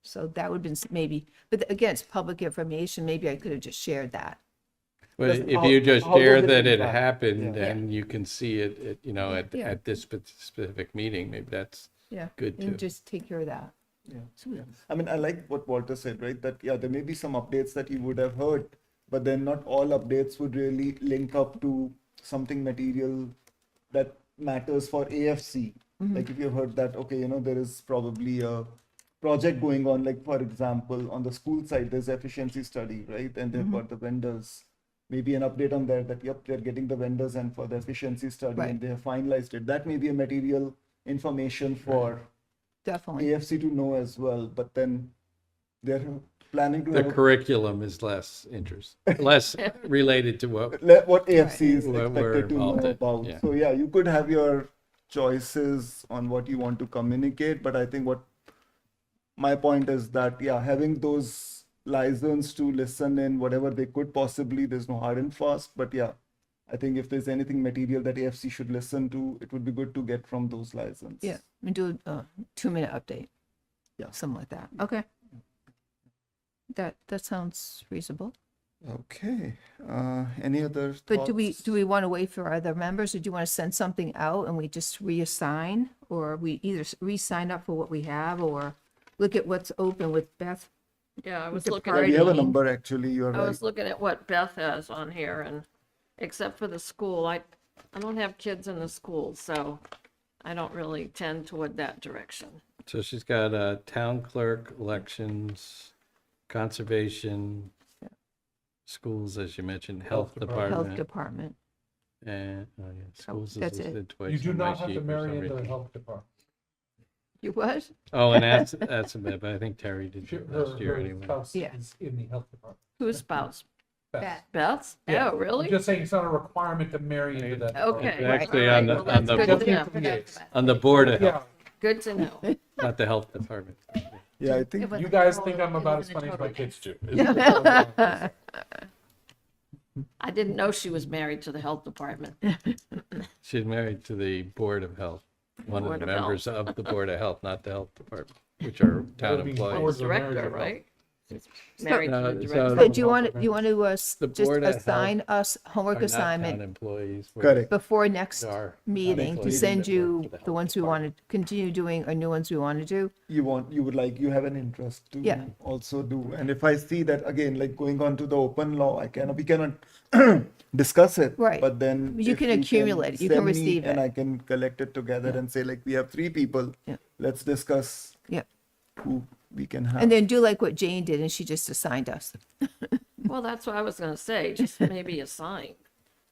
So that would have been maybe, but again, it's public information. Maybe I could have just shared that. But Because if how- you just how does share it that it impact? happened, Yeah. and you can see it, Yeah. at this specific meeting, maybe that's Yeah. good And too. just take care of that. Yeah. Yeah. I mean, I like what Walter said, right? That there may be some updates that you would have heard, but then not all updates would really link up to something material that matters for AFC. Like if you've heard that, okay, there is probably a project going on, like for example, on the school side, there's efficiency study, right? And they've got the vendors. Maybe an update on there that, they're getting the vendors and for the efficiency study Right. and they have finalized it. That may be a material information for Definitely. AFC to know as well, but then they're planning to The have curriculum is less related to what, what AFC is What we're expected to know involved in, about. yeah. So you could have your choices on what you want to communicate, but I think what my point is that having those license to listen in whatever they could possibly, there's no hard and fast, but I think if there's anything material that AFC should listen to, it would be good to get from those licenses. Yeah. And do a 2-minute update. Yeah. Something like that. Okay. That sounds reasonable. Okay. Any other But do thoughts? we want to wait for other members, or do you want to send something out and we just reassign, or we either re-sign up for what we have, or look at what's open with Beth? Yeah, I was the looking Yeah, at, we have a party. number actually. You're I right. was looking at what Beth has on here, and except for the school, I don't have kids in the school, so I don't really tend toward that direction. so she's got town clerk, elections, conservation, schools, as you mentioned, health Health department. Health department, department. and schools is That's it. listed twice. You do on my not have to sheet for marry some into the reason. health department. You what? Oh, and that's a bit, but I think Terry did She- it Her last year her anyway. spouse Yeah. is in the health department. Whose spouse? Beth. Beth's? Yeah. Oh, really? I'm just saying it's not a requirement to marry into that. Okay. It's department. actually All on the- right, well, on the that's Just good to know. liaison. On the board of Yeah, health, Good to know. not the health department. Yeah, I think you guys think I'm about as funny as my kids do. I didn't know she was married to the health department. She's married to the Board of Health, one of Board the of Health. members of the Board of Health, not the Health Department, which are town would be employees. boards of marriage Director, of health. right? She's married to No, the so director. So do you want to The just Board of assign us Are homework not town assignment employees. we're- Correct. before next Are meeting to employees send that work you for the the health ones we want to continue doing or new ones we want to do? You have an interest to Yeah. also do. And if I see that again, like going on to the open law, we cannot discuss it. Right. But then You if can accumulate it, you can send me receive and it. I can collect it together and say like, we have 3 people. Yeah. Let's discuss Yep. who we can have. And then do like what Jane did and she just assigned us. Well, that's what I was gonna say, just maybe assign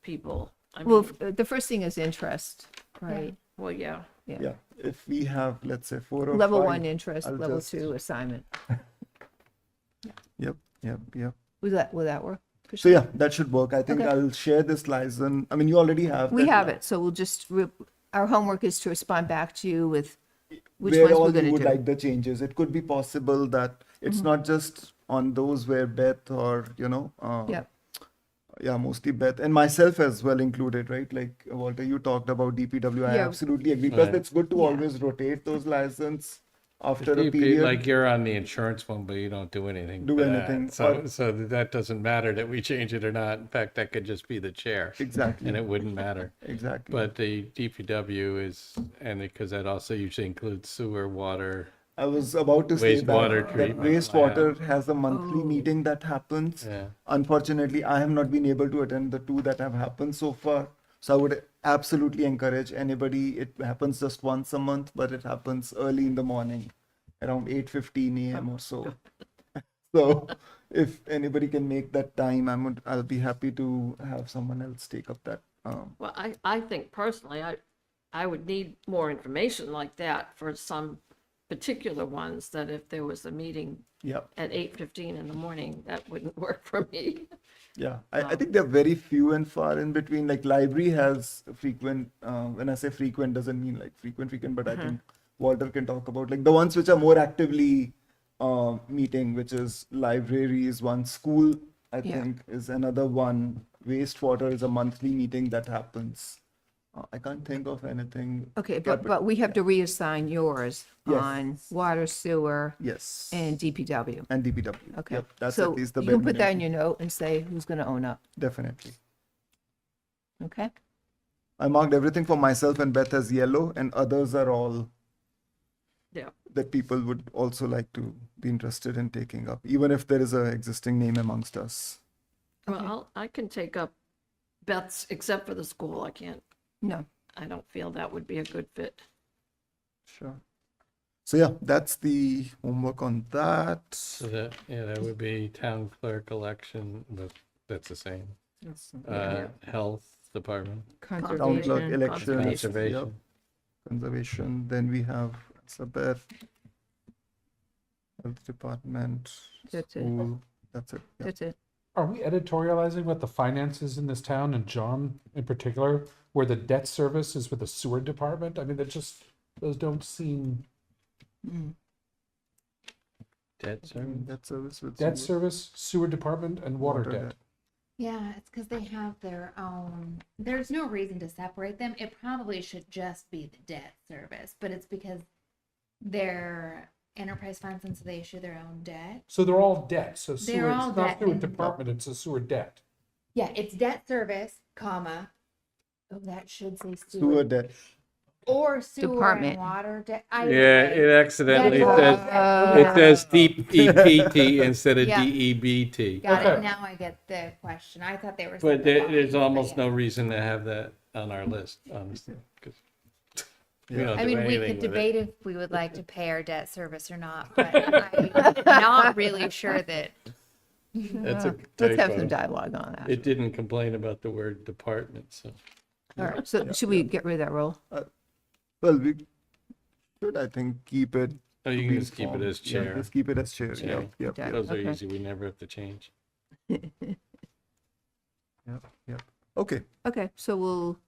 people. I Well, mean, the first thing is interest, right? well, yeah. Yeah, if we have, let's say 4 or 5. Level 1 interest, I'll level just- 2 assignment. Yep. Will that work? So yeah, that should work. I think Okay. I'll share this license. I mean, you already have. We that have li- it, so we'll just, our homework is to respond back to you with which where ones all we're you gonna would do. like the changes. It could be possible that it's not just on those where Beth or Yep. yeah, mostly Beth and myself as well included, right? Like Walter, you talked about DPW. I Yeah. absolutely agree. Plus, Right. it's good to Yeah. always rotate those license after a You'd be period. like you're on the insurance one, but you don't do anything. Do for that. anything, So, or- so that doesn't matter that we change it or not. In fact, that could just be the chair. Exactly. And it wouldn't matter. Exactly. But the DPW is, and because that also usually includes sewer, water. I was about to say Wastewater that treatment, wastewater has a monthly Oh. meeting that happens. Yeah. Unfortunately, I have not been able to attend the 2 that have happened so far. So I would absolutely encourage anybody. It happens just once a month, but it happens early in the morning, around 8:15 a.m. or so. So if anybody can make that time, I'll be happy to have someone else take up that. Well, I think personally, I would need more information like that for some particular ones, that if there was a meeting Yeah. at 8:15 in the morning, that wouldn't work for me. Yeah, I think they're very few and far in between. Like library has frequent, when I say frequent, doesn't mean like frequent, but I think Walter can talk about like the ones which are more actively meeting, which is library is one, school I Yeah. think is another one. Wastewater is a monthly meeting that happens. I can't think of anything. Okay, Yeah, but we have to reassign yours Yes. on water, sewer, Yes. and DPW. And DPW. Okay. Yep, that's So at least the you can bare put that in minimum. your note and say who's going to own up, Definitely. okay? I marked everything for myself and Beth as yellow, and others are all Yeah. that people would also like to be interested in taking up, even if there is a existing name amongst us. Well, I can take up Beth's, except for the school. I can't, No, I don't feel that would be a good fit. Sure. So yeah, that's the homework on that. So that would be town clerk election, but that's the same. Health department, Town clerk conservation. elections. conservation. Yep. Conservation. Then we have Elizabeth, health department, That's it. school. That's it. Yeah. That's it. Are we editorializing what the finances in this town, and John in particular, where the debt service is with the sewer department? I mean, those don't seem, Debt service. Debt service with debt sewer. service, sewer department, and water debt. Yeah, it's because they have their own. There's no reason to separate them. It probably should just be the debt service, but it's because they're enterprise funds and so they issue their own debt. So they're all debt, so sewer, They're all it's not debt sewer and- department, it's a sewer debt. Yeah, it's debt service, comma. Oh, that should say Sewer sewer. debt. Or sewer Department. and water debt. Yeah, it accidentally That's says DEPT instead of Yeah. DEBT. Got Okay. it. Now I get the question. I thought they were. But separate there's lines, almost but yeah. no reason to have that on our list, honestly. 'Cause we don't I do mean, we anything could with it. debate if we would like to pay our debt service or not, but I'm not really sure that. That's a Let's have some typo. dialogue on that. It didn't complain about the word department, so. All right, so should we get rid of that role? Well, we should, I think, keep it. Oh, you to can be just keep it informed. as Yeah, chair. just keep it as chair. Chair. Yep. Okay. Those are Okay. easy, we never have to change. Yep. Okay. Okay, so we'll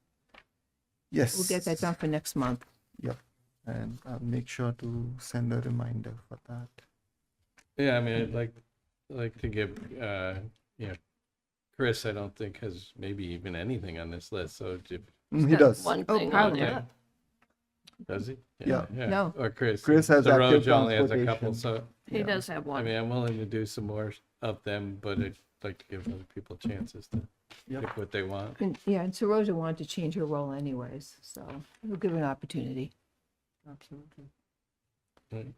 Yes. get that done for next month. Yep. And I'll make sure to send a reminder for that. Yeah, I mean, I'd like to give, Chris, I don't think has maybe even anything on this list, so if, He does. One Oh, thing on probably. there. does he? Yeah. No. Or Chris. Chris has active Saroja only has a couple, transportation. so, He does have I one. mean, I'm willing to do some more of them, but I'd like to give other people chances to Yep. pick what they want. And, yeah, and Saroja wanted to change her role anyways, so we'll give her an opportunity. Absolutely. Right.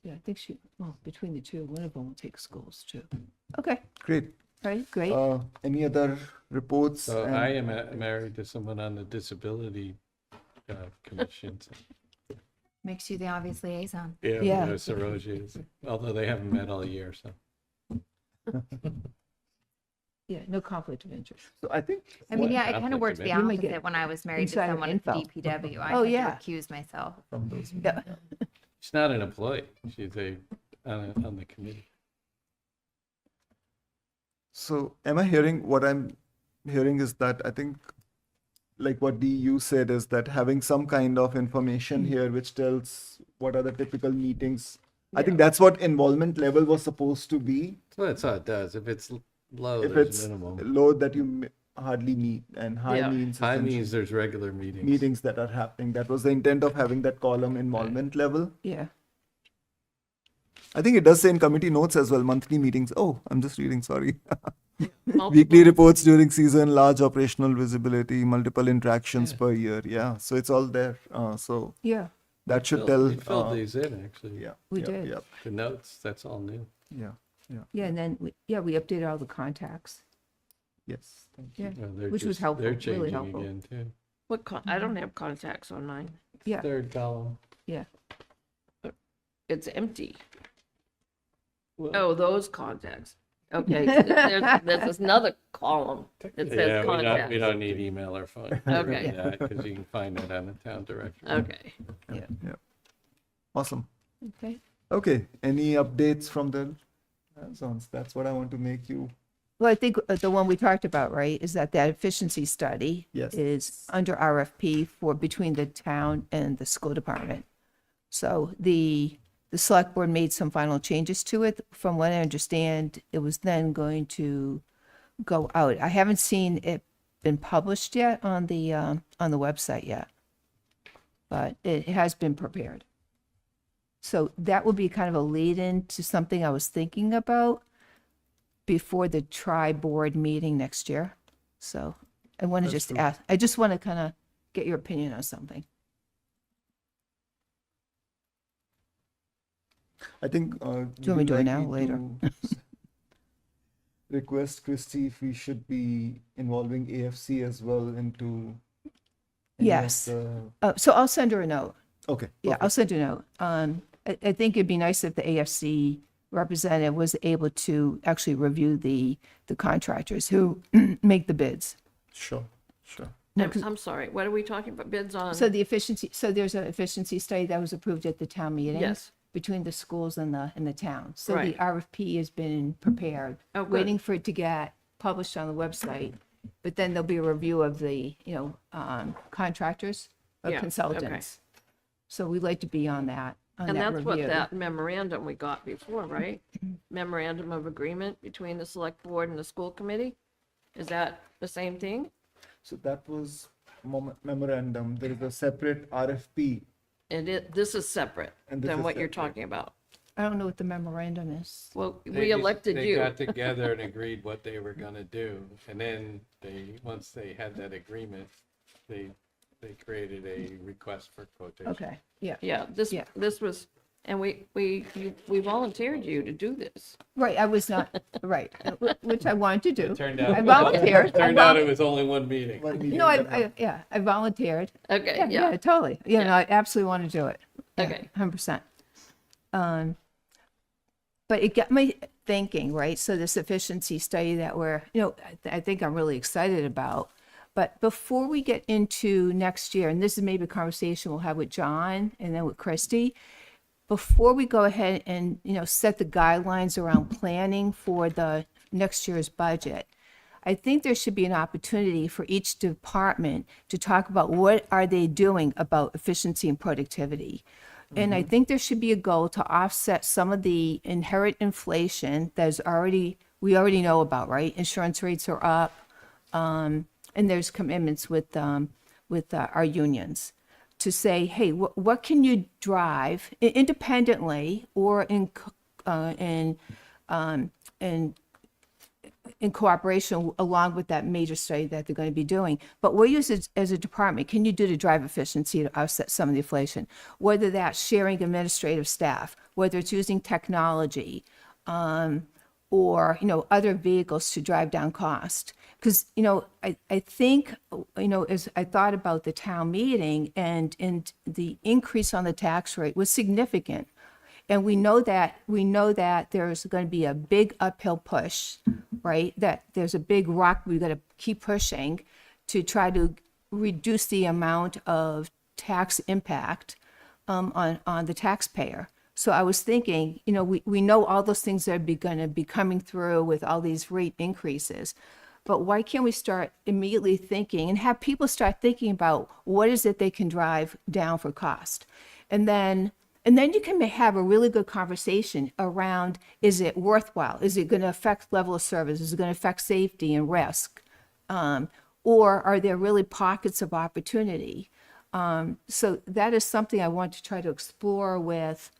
Yeah, I think well, between the two, one of them will take schools too. Okay, Great. all right, great. Any other reports? So and- I am married to someone on the disability commission. So, Makes you the obvious liaison. yeah, Yeah. Saroja is, although they haven't met all year, so. Yeah, no conflict of interest. So I think I mean, What yeah, it conflict kind of worked of the interest? You might get opposite when I was married to insider someone at info. DPW. I Oh, had yeah. to recuse myself. from those. Yeah. She's not an employee. She's on the committee. So am I hearing what I'm hearing is that I think like what you said is that having some kind of information here which tells what are the typical meetings. I think that's what involvement level was supposed to be. So that's how it does. If it's low, If there's it's minimum. low that you hardly meet and high Yeah. means High essentially means there's regular meetings. meetings that are happening. That was the intent of having that column involvement level. Yeah, I think it does say in committee notes as well, monthly meetings. Oh, I'm just reading, sorry. Multiple- Weekly reports during season, large operational visibility, multiple interactions Yeah. per year. Yeah, so it's all there. So yeah, that should Filled- tell. We filled these in, actually. Yeah, We yeah, did. Yeah, The notes, that's all new. yeah, yeah. yeah, and then, we updated all the contacts. Yes. Thank you. Yeah, Well, they're which was just- helpful, They're really changing helpful. again, too. I don't have contacts on mine. Yeah, Third column. yeah. It's empty. Well, Oh, those contacts. Okay, so there's another column that Yeah, says we contacts. don't need email or phone. Okay. Because you can find that on the town directory. Okay. Yeah. Awesome. Okay. Okay. Any updates from the zones? That's what I want to make you. Well, I think the one we talked about, right, is that efficiency study Yes. is under RFP for between the town and the school department. So the select board made some final changes to it. From what I understand, it was then going to go out. I haven't seen it been published yet on the website yet, but it has been prepared. So that would be kind of a lead-in to something I was thinking about before the tri-board meeting next year. So I want to That's just true. ask, I just want to kind of get your opinion on something. I think. Do you want me to do it now, later? Request Christy if we should be involving AFC as well into. any of Yes. the- So I'll send her a note. Okay. Yeah, I'll send her a note. I think it'd be nice if the AFC representative was able to actually review the contractors who make the bids. Sure. Sure. No, 'cause- I'm sorry, what are we talking about? Bids on? So there's an efficiency study that was approved at the town meeting. Yes. Between the schools and the town. So the Right. RFP has been prepared. Oh, good. Waiting for it to get published on the website. But then there'll be a review of the, contractors or Yeah, okay. consultants. So we'd like to be on that And that's what review. that memorandum we got before, right? Memorandum of agreement between the select board and the school committee? Is that the same thing? So that was memorandum. There is a separate RFP. This is separate And this than is what you're separate. talking about. I don't know what the memorandum is. Well, They we just- elected They you. got together and agreed what they were gonna do, and then once they had that agreement, they created a request for quotation. Okay, yeah. Yeah, Yeah. this was, and we volunteered you to do this. Right, I was not, right, which I wanted to do. Turned out. I volunteered. Turned out it was only one meeting. One meeting No, that I volunteered. Okay, Yeah, yeah, totally. Yeah, no, I absolutely want to do it. Yeah, Okay. 100%. But it got me thinking, right? So this efficiency study that I think I'm really excited about. But before we get into next year, and this is maybe a conversation we'll have with John and then with Christy, before we go ahead and, set the guidelines around planning for the next year's budget, I think there should be an opportunity for each department to talk about what are they doing about efficiency and productivity. And I think there should be a goal to offset some of the inherent inflation that is already we already know about, right? Insurance rates are up, and there's commitments with our unions to say, hey, what can you drive independently or in cooperation along with that major study that they're going to be doing. But what you as a department can you do to drive efficiency to offset some of the inflation? Whether that's sharing administrative staff, whether it's using technology, or other vehicles to drive down cost. Because I think as I thought about the town meeting and the increase on the tax rate was significant. And we know that there's going to be a big uphill push, right? That there's a big rock we've got to keep pushing to try to reduce the amount of tax impact on the taxpayer. So I was thinking, we know all those things that are going to be coming through with all these rate increases, but why can't we start immediately thinking and have people start thinking about what is it they can drive down for cost? And then you can have a really good conversation around, is it worthwhile? Is it going to affect level of service? Is it going to affect safety and risk? Or are there really pockets of opportunity? So that is something I want to try to explore with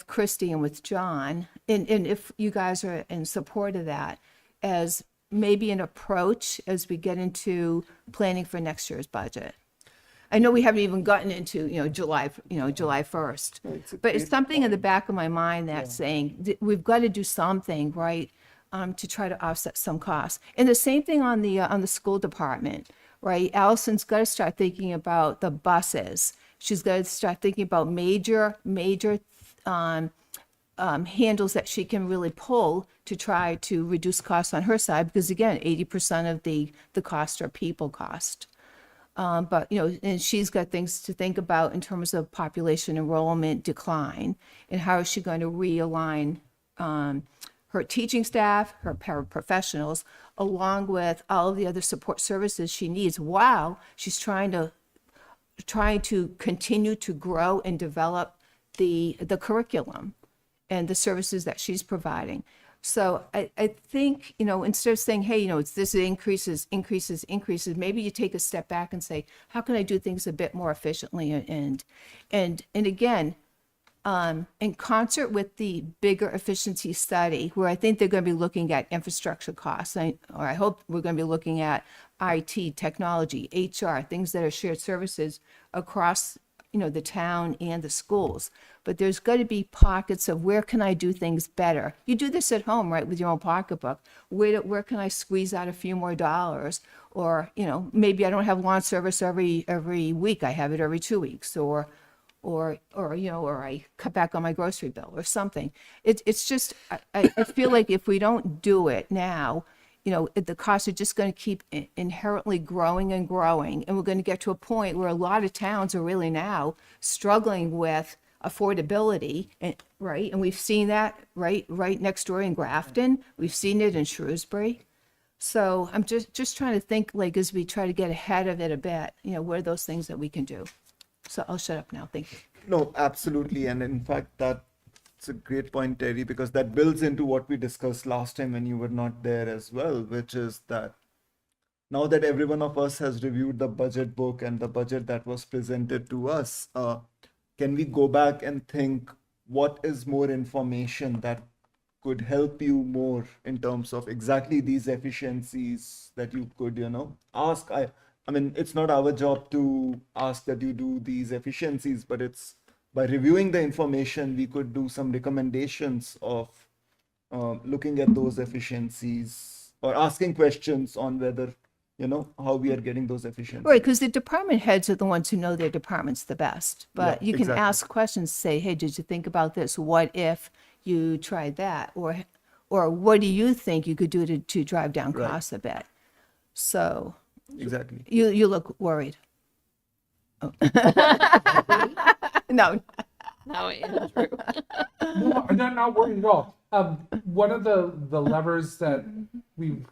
Christy and with John. And if you guys are in support of that as maybe an approach as we get into planning for next year's budget. I know we haven't even gotten into, July 1st, but it's something in the back of my mind that's saying we've got to do something, right, to try to offset some costs. And the same thing on the school department, right? Allison's got to start thinking about the buses. She's got to start thinking about major handles that she can really pull to try to reduce costs on her side, because again, 80% of the costs are people cost. But, and she's got things to think about in terms of population enrollment decline and how is she going to realign her teaching staff, her paraprofessionals, along with all of the other support services she needs while she's trying to continue to grow and develop the curriculum and the services that she's providing. So I think, instead of saying, hey, it's this increases, maybe you take a step back and say, how can I do things a bit more efficiently? And again, in concert with the bigger efficiency study, where I think they're going to be looking at infrastructure costs, I hope we're going to be looking at IT, technology, HR, things that are shared services across the town and the schools. But there's got to be pockets of where can I do things better? You do this at home, right, with your own pocketbook. Where can I squeeze out a few more dollars? Or, maybe I don't have lawn service every week. I have it every 2 weeks. Or I cut back on my grocery bill or something. It's just, I feel like if we don't do it now, the costs are just going to keep inherently growing and growing. And we're going to get to a point where a lot of towns are really now struggling with affordability, right? And we've seen that right next door in Grafton. We've seen it in Shrewsbury. So I'm just trying to think, like, as we try to get ahead of it a bit, what are those things that we can do? So I'll shut up now. Thank you. No, absolutely. And in fact, that's a great point, Terry, because that builds into what we discussed last time when you were not there as well, which is that now that every one of us has reviewed the budget book and the budget that was presented to us, can we go back and think what is more information that could help you more in terms of exactly these efficiencies that you could, ask? I mean, it's not our job to ask that you do these efficiencies, but it's by reviewing the information, we could do some recommendations of looking at those efficiencies or asking questions on whether, how we are getting those efficiencies. Right, because the department heads are the ones who know their departments the best. But Yeah, you can exactly. ask questions, say, hey, did you think about this? What if you tried that? Or what do you think you could do to drive down Right. costs a bit? So Exactly. you look worried. Oh. No. No, Andrew. No, I'm not worried at all. One of the levers that we've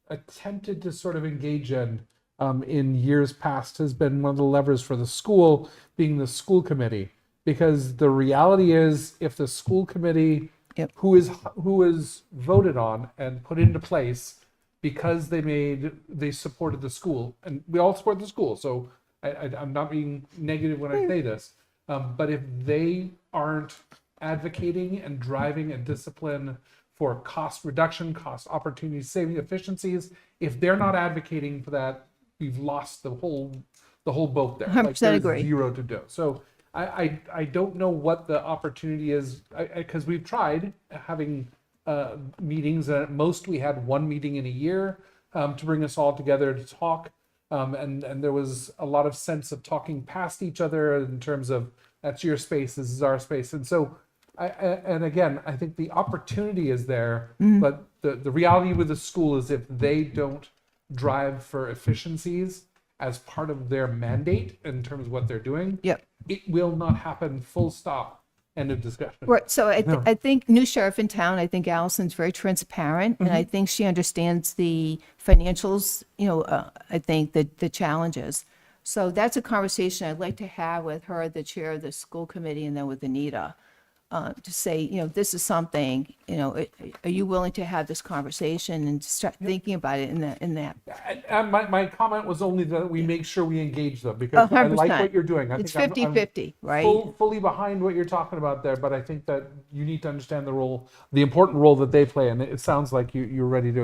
attempted to sort of engage in years past has been one of the levers for the school being the school committee. Because the reality is, if the school committee Yep. who is voted on and put into place because they supported the school, and we all support the school. So I'm not being negative when I say this, but if they aren't advocating and driving a discipline for cost reduction, cost opportunities, saving efficiencies, if they're not advocating for that, we've lost the whole boat there. 100% there's agree. zero to do. So I don't know what the opportunity is, because we've tried having meetings. At most, we had one meeting in a year to bring us all together to talk. And there was a lot of sense of talking past each other in terms of, that's your space, this is our space. And so, and again, I think the opportunity is there, but the reality with the school is if they don't drive for efficiencies as part of their mandate in terms of what they're doing, Yep. it will not happen, full stop, end of discussion. Right. So I think new sheriff in town, I think Allison's very transparent, and I think she understands the financials, I think the challenges. So that's a conversation I'd like to have with her, the chair of the school committee, and then with Anita, to say, this is something, are you willing to have this conversation and start thinking about it in that? And my comment was only that we make sure we engage them, because I like 100%. what you're doing. I It's think I'm 50-50, right? fully behind what you're talking about there, but I think that you need to understand the important role that they play, and it sounds like you're ready to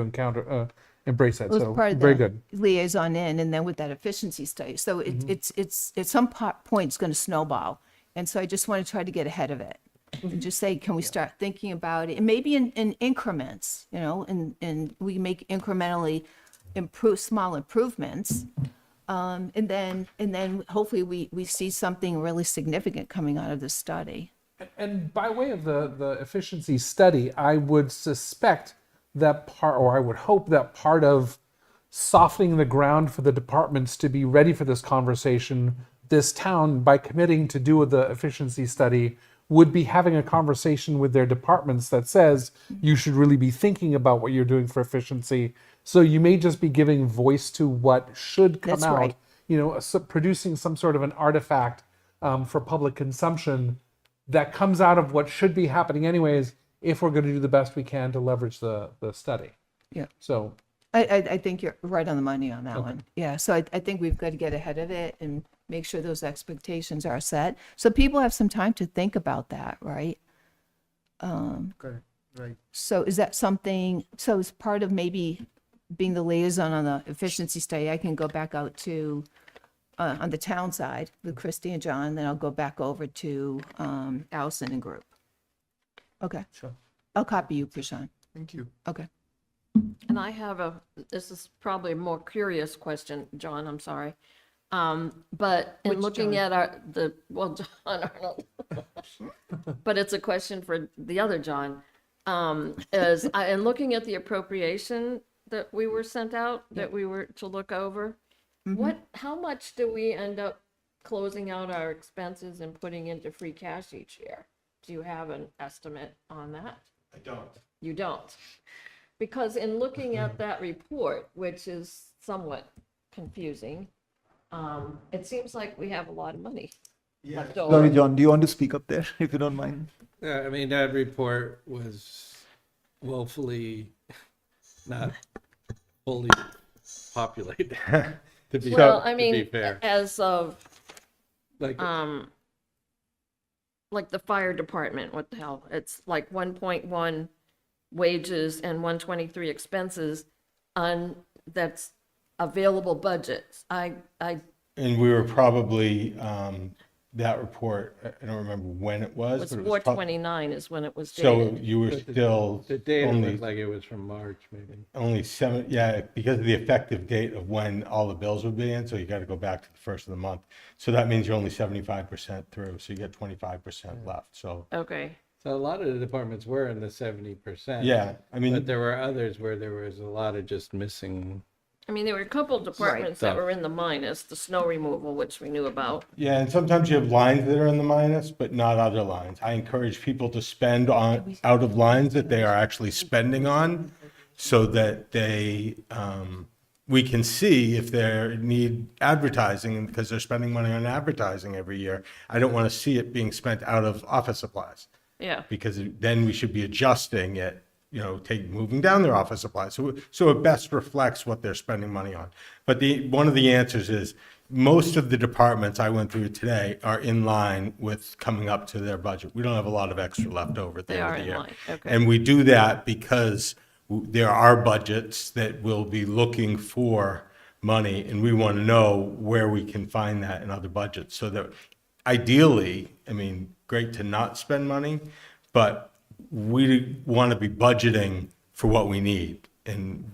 embrace that. It was So part of very the good. liaison in, and then with that efficiency study. So it's at some point it's going to snowball, and so I just want to try to get ahead of it and just say, can we start thinking about it, and maybe in increments, and we make incrementally small improvements, and then hopefully we see something really significant coming out of this study. And by way of the efficiency study, I would suspect that part, or I would hope that part of softening the ground for the departments to be ready for this conversation, this town, by committing to do the efficiency study, would be having a conversation with their departments that says you should really be thinking about what you're doing for efficiency. So you may just be giving voice to what should come That's out, right. producing some sort of an artifact for public consumption that comes out of what should be happening anyways, if we're going to do the best we can to leverage the study. Yeah. So I think you're right on the money on that one. Yeah, so I think we've got to get ahead of it and make sure those expectations are set, so people have some time to think about that, right? Correct. Right. So is that something, so as part of maybe being the liaison on the efficiency study, I can go back out to, on the town side with Christy and John, then I'll go back over to Allison and group. Okay. Sure. I'll copy you, Prashant. Thank you. Okay. And I have this is probably a more curious question, John, I'm sorry. But in Which looking John? at John Arnold, but it's a question for the other John. In looking at the appropriation that we were sent out, that we were to look over, how much do we end up closing out our expenses and putting into free cash each year? Do you have an estimate on that? I don't. You don't. Because in looking at that report, which is somewhat confusing, it seems like we have a lot of money left over. Sorry, John, do you want to speak up there, if you don't mind? Yeah, I mean, that report was woefully not fully populated, to be, Well, I to be mean, fair. as of, Like, like the fire department, what the hell? It's like 1.1 wages and 123 expenses on, that's available budgets. And we were probably, that report, I don't remember when it was, was but it was 429 is when it was so dated. you were still the data only, looked like it was from March, maybe. only seven, yeah, because of the effective date of when all the bills would be in, so you got to go back to the first of the month. So that means you're only 75% through, so you get 25% left, so, Okay, So a lot of the departments were in the 70%. yeah, I mean. But there were others where there was a lot of just missing. I mean, there were a couple departments that were in the minus, the snow removal, which we knew about. Yeah, and sometimes you have lines that are in the minus, but not other lines. I encourage people to spend on, out of lines that they are actually spending on, so that they, we can see if they need advertising, because they're spending money on advertising every year. I don't want to see it being spent out of office supplies. Yeah. Because then we should be adjusting it, moving down their office supplies. So it best reflects what they're spending money on. But one of the answers is most of the departments I went through today are in line with coming up to their budget. We don't have a lot of extra left over at the They end of are the in year. line, okay. And we do that because there are budgets that will be looking for money, and we want to know where we can find that in other budgets. So that ideally, great to not spend money, but we want to be budgeting for what we need. And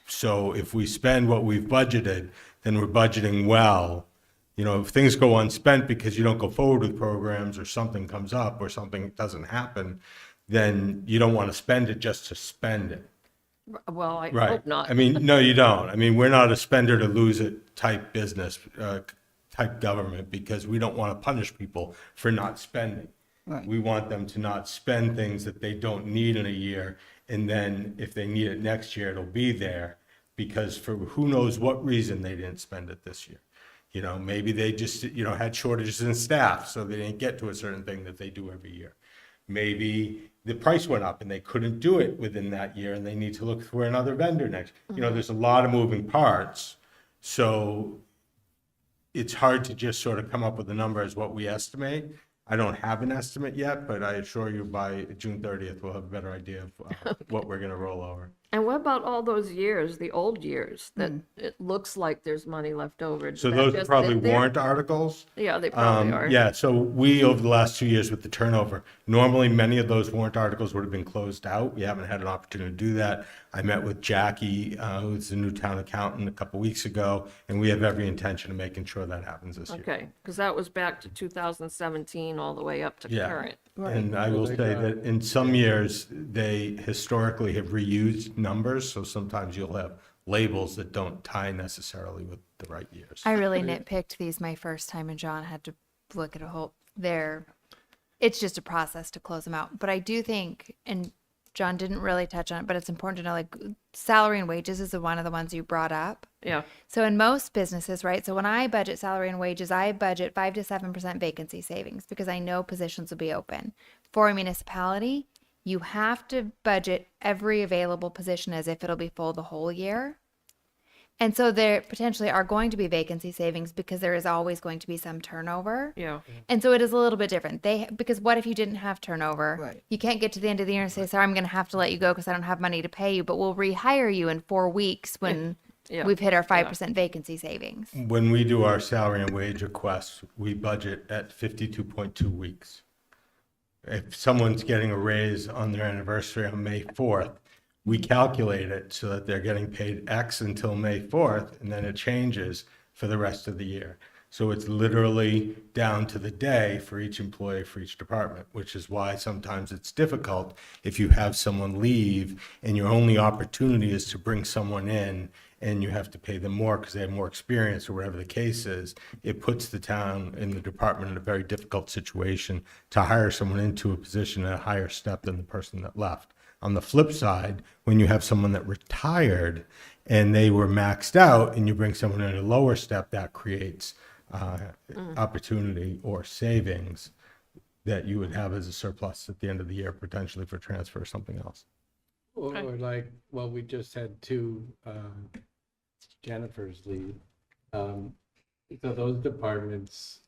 so if we spend what we've budgeted, then we're budgeting well. If things go unspent because you don't go forward with programs or something comes up or something doesn't happen, then you don't want to spend it just to spend it. Well, I Right. hope not. No, you don't. We're not a spender to lose it type business, type government, because we don't want to punish people for not spending. Right. We want them to not spend things that they don't need in a year, and then if they need it next year, it'll be there, because for who knows what reason they didn't spend it this year. Maybe they just, had shortages in staff, so they didn't get to a certain thing that they do every year. Maybe the price went up and they couldn't do it within that year and they need to look for another vendor next. There's a lot of moving parts. So it's hard to just sort of come up with a number as what we estimate. I don't have an estimate yet, but I assure you by June 30th, we'll have a better idea of what we're going to roll over. And what about all those years, the old years, that it looks like there's money left over? Did So that those are just probably sit there? warrant articles. Yeah, they probably are. Yeah, so we, over the last 2 years with the turnover, normally many of those warrant articles would have been closed out. We haven't had an opportunity to do that. I met with Jackie, who's the new town accountant, a couple weeks ago, and we have every intention of making sure that happens this year. Okay, because that was back to 2017 all the way up to Yeah. current. And I will say that in some years, they historically have reused numbers, so sometimes you'll have labels that don't tie necessarily with the right years. I really nitpicked these my first time, and John had to look at a whole. It's just a process to close them out. But I do think, and John didn't really touch on it, but it's important to know, like, salary and wages is one of the ones you brought up. Yeah, So in most businesses, right? So when I budget salary and wages, I budget 5 to 7% vacancy savings because I know positions will be open. For a municipality, you have to budget every available position as if it'll be full the whole year. And so there potentially are going to be vacancy savings because there is always going to be some turnover. yeah. And so it is a little bit different. Because what if you didn't have turnover? Right. You can't get to the end of the year and say, sorry, I'm going to have to let you go because I don't have money to pay you, but we'll rehire you in 4 weeks when Yeah. we've hit our 5% vacancy savings. When we do our salary and wage requests, we budget at 52.2 weeks. If someone's getting a raise on their anniversary on May 4th, we calculate it so that they're getting paid X until May 4th, and then it changes for the rest of the year. So it's literally down to the day for each employee, for each department, which is why sometimes it's difficult if you have someone leave and your only opportunity is to bring someone in and you have to pay them more because they have more experience or whatever the case is. It puts the town and the department in a very difficult situation to hire someone into a position at a higher step than the person that left. On the flip side, when you have someone that retired and they were maxed out and you bring someone in at a lower step, that creates opportunity or savings that you would have as a surplus at the end of the year, potentially for transfer or something else. Or like, well, we just had 2 Jennifers leave. So those departments,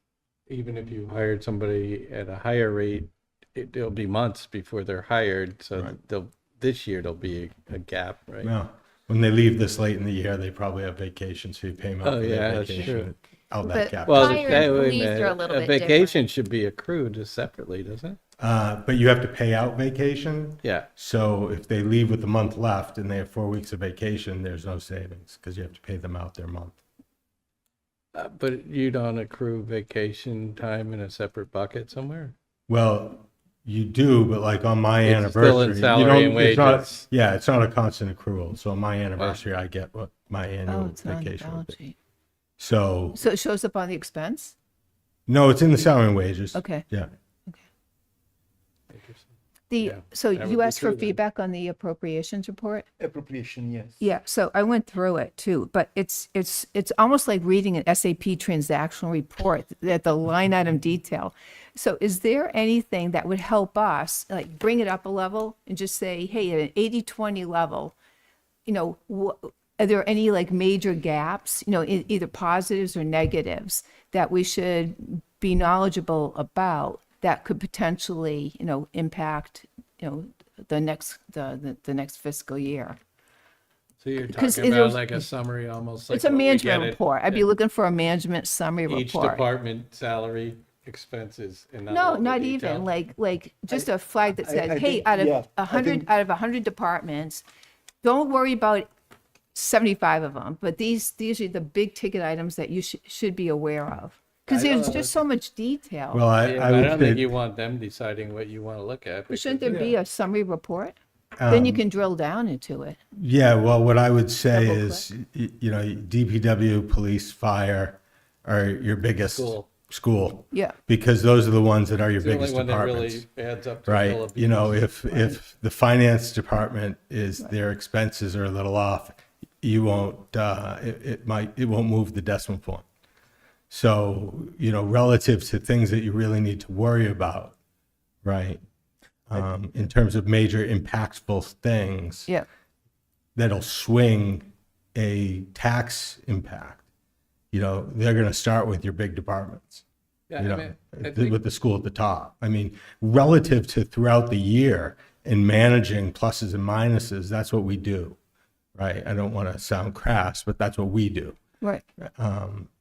even if you hired somebody at a higher rate, it'll be months before they're hired. So Right. this year there'll be a gap, right? Yeah. When they leave this late in the year, they probably have vacation, so you pay them out Oh, for yeah, their that's vacation true. out that But- gap. Well, Fire and wait a police minute. are a little bit vacation should be accrued just separately, doesn't it? But you have to pay out vacation. Yeah. So if they leave with a month left and they have 4 weeks of vacation, there's no savings because you have to pay them out their month. But you don't accrue vacation time in a separate bucket somewhere? Well, you do, but like on my It's still in anniversary, salary and it's not- wages. yeah, it's not a constant accrual. So on my anniversary, I get what my Oh, annual it's not on the vacation would balance be. sheet. So So it shows up on the expense? no, it's in the salary and wages. Okay. Yeah. So that would you be asked for true then. feedback on the appropriations report? Appropriation, yes. Yeah, so I went through it too, but it's almost like reading an SAP transactional report at the line item detail. So is there anything that would help us, like bring it up a level and just say, hey, at an 80-20 level, you know, are there any like major gaps, you know, either positives or negatives that we should be knowledgeable about that could potentially, you know, impact, you know, the next fiscal year? So you're 'Cause talking it about was- like a summary, almost like It's a what we management get at report. I'd be looking for a management summary each report. department salary expenses and not No, all the not detail. even like just a flag that I says, hey, think- out of yeah, I 100 think- out of 100 departments, don't worry about 75 of them, but these are the big ticket items that you should be aware of. Because I there's don't- just so much detail. Well, Yeah, I but I would don't think say, you want them deciding what you want to look at. But shouldn't there because- be a summary report? Then you can drill down into it. yeah, well, what I would say Double is, you know, DPW, police, fire are your biggest school. Yeah. Because those are the ones that are your It's the only biggest one that departments. really adds up to the bill Right, of you know, beans. if the finance department is, their expenses are a little off, you won't, it won't move the decimal point. So, you know, relative to things that you really need to worry about, right? In terms of major impactful things Yeah. that'll swing a tax impact, you know, they're gonna start with your big departments. Yeah, You I know, mean, I think- with the school at the top. I mean, relative to throughout the year and managing pluses and minuses, that's what we do, right? I don't want to sound crass, but that's what we do. Right.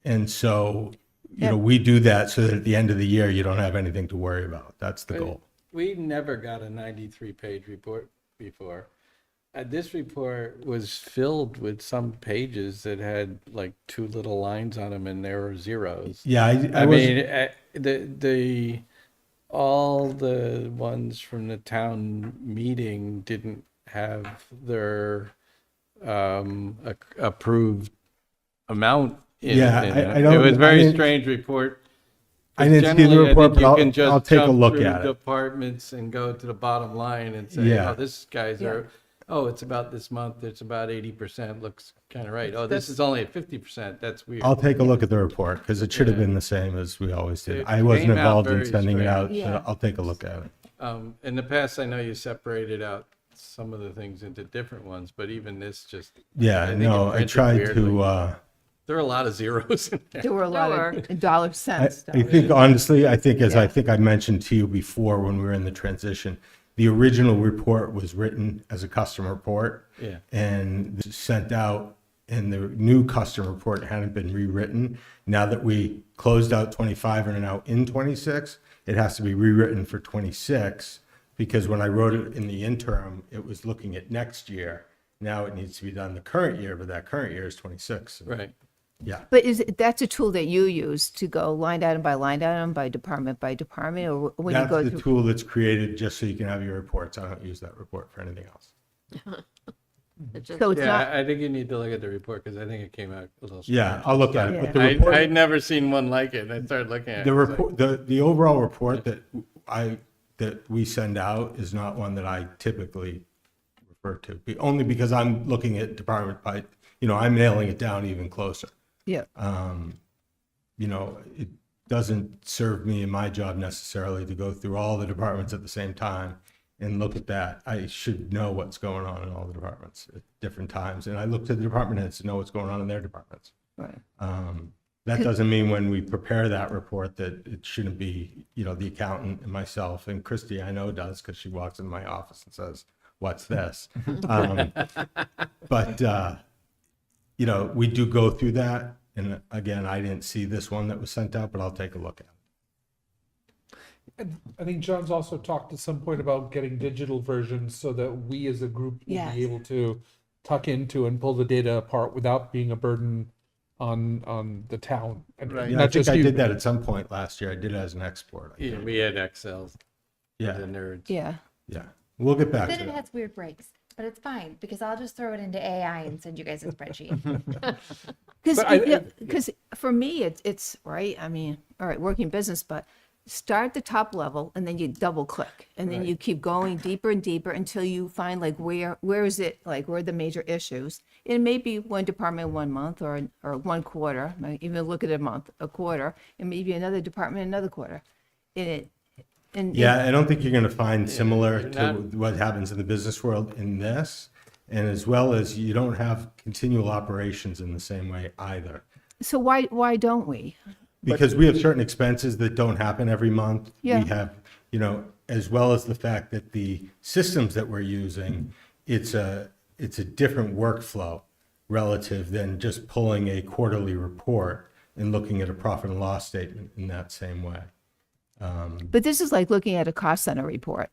And so, you Yeah. know, we do that so that at the end of the year, you don't have anything to worry about. That's the goal. We never got a 93-page report before. This report was filled with some pages that had like 2 little lines on them and there were zeros. Yeah, I was, mean, all the ones from the town meeting didn't have their approved amount in Yeah, it. I don't- It was a I very didn't- strange report. I didn't see the Generally, I report, think but you I'll- can just I'll take a jump look through at it. Departments and go to the bottom line and say, Yeah. oh, this guy's are, oh, it's about this month, it's about 80%, looks kind of right. Oh, this is only at 50%, that's weird. I'll take a look at the report because it should have Yeah. been the same as we always did. It I wasn't came out involved in very sending it out, strange. Yeah. but I'll take a look at it. In the past, I know you separated out some of the things into different ones, but even this just. I Yeah, think no, it I printed tried weirdly. to, There are a lot of zeros in there. There were a lot of dollar I cents. I think honestly, I think as I Yeah. think I mentioned to you before when we were in the transition, the original report was written as a custom report. Yeah. And sent out, and the new custom report hadn't been rewritten. Now that we closed out 25 and are now in 26, it has to be rewritten for 26 because when I wrote it in the interim, it was looking at next year. Now it needs to be done the current year, but that current year is 26. Right. Yeah. But that's a tool that you use to go line item, by department, or when you That's go the through? tool that's created just so you can have your reports. I don't use that report for anything else. It just- So it's not, Yeah, I think you need to look at the report because I think it came out a little. Yeah, strange. I'll look at it. But the I, report, I'd never seen one like it. I started looking at it. the it's like, report, the overall report that we send out is not one that I typically refer to. Only because I'm looking at department by, I'm nailing it down even closer. yeah. It doesn't serve me in my job necessarily to go through all the departments at the same time and look at that. I should know what's going on in all the departments at different times. And I look to the department heads to know what's going on in their departments. Right. That doesn't mean when we prepare that report that it shouldn't be, the accountant and myself, and Christy I know does because she walks in my office and says, "What's this?" But we do go through that. And again, I didn't see this one that was sent out, but I'll take a look at it. And I think John's also talked at some point about getting digital versions so that we as a group will Yes. be able to tuck into and pull the data apart without being a burden on the town. And Yeah, I not think just I you. did that at some point last year. I did it as an export. I yeah, think. we had Excel for the Yeah, nerds. Yeah. yeah. We'll get back Then to it that. has weird breaks, but it's fine because I'll just throw it into AI and send you guys a spreadsheet. Because But I- for me, it's right. I mean, all right, working business, but start at the top level and then you double click and then you keep going deeper and deeper until you find like where is it, like where are the major issues. It may be one department 1 month or 1 quarter, might even look at a quarter, and maybe another department another quarter. Yeah, I don't think you're going to find similar to what happens in the business world in this. And as well as you don't have continual operations in the same way either. So why don't we? Because we have certain expenses that don't happen every month. Yeah. We have, as well as the fact that the systems that we're using, it's a different workflow relative than just pulling a quarterly report and looking at a profit and loss statement in that same way. But this is like looking at a cost center report.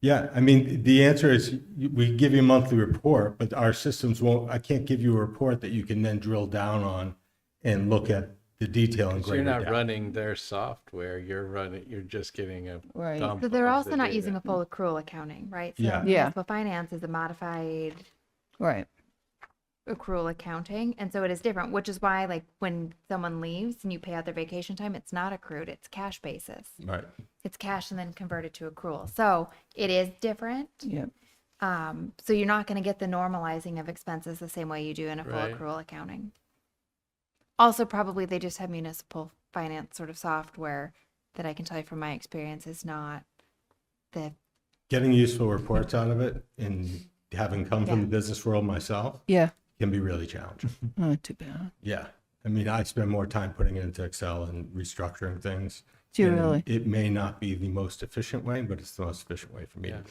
Yeah, I mean, the answer is we give you a monthly report, but our systems won't, I can't give you a report that you can then drill down on and look at the detail in So you're greater not depth. running their software, you're just getting a Right. dump So they're of also the not data. using a full accrual accounting, right? So Yeah. Yeah. municipal finance is a modified Right. accrual accounting, and so it is different, which is why like when someone leaves and you pay out their vacation time, it's not accrued, it's cash basis. Right. It's cash and then converted to accrual. So it is different. Yeah. So you're not going to get the normalizing of expenses the same way you do in a full Right. accrual accounting. Also, probably they just have municipal finance sort of software that I can tell you from my experience is not the Getting useful reports out of it and having come from Yeah. the business world myself Yeah. can be really challenging. Not too bad. Yeah. I mean, I spend more time putting it into Excel and restructuring things. Do you and really? It may not be the most efficient way, but it's the most efficient way for me. Yeah.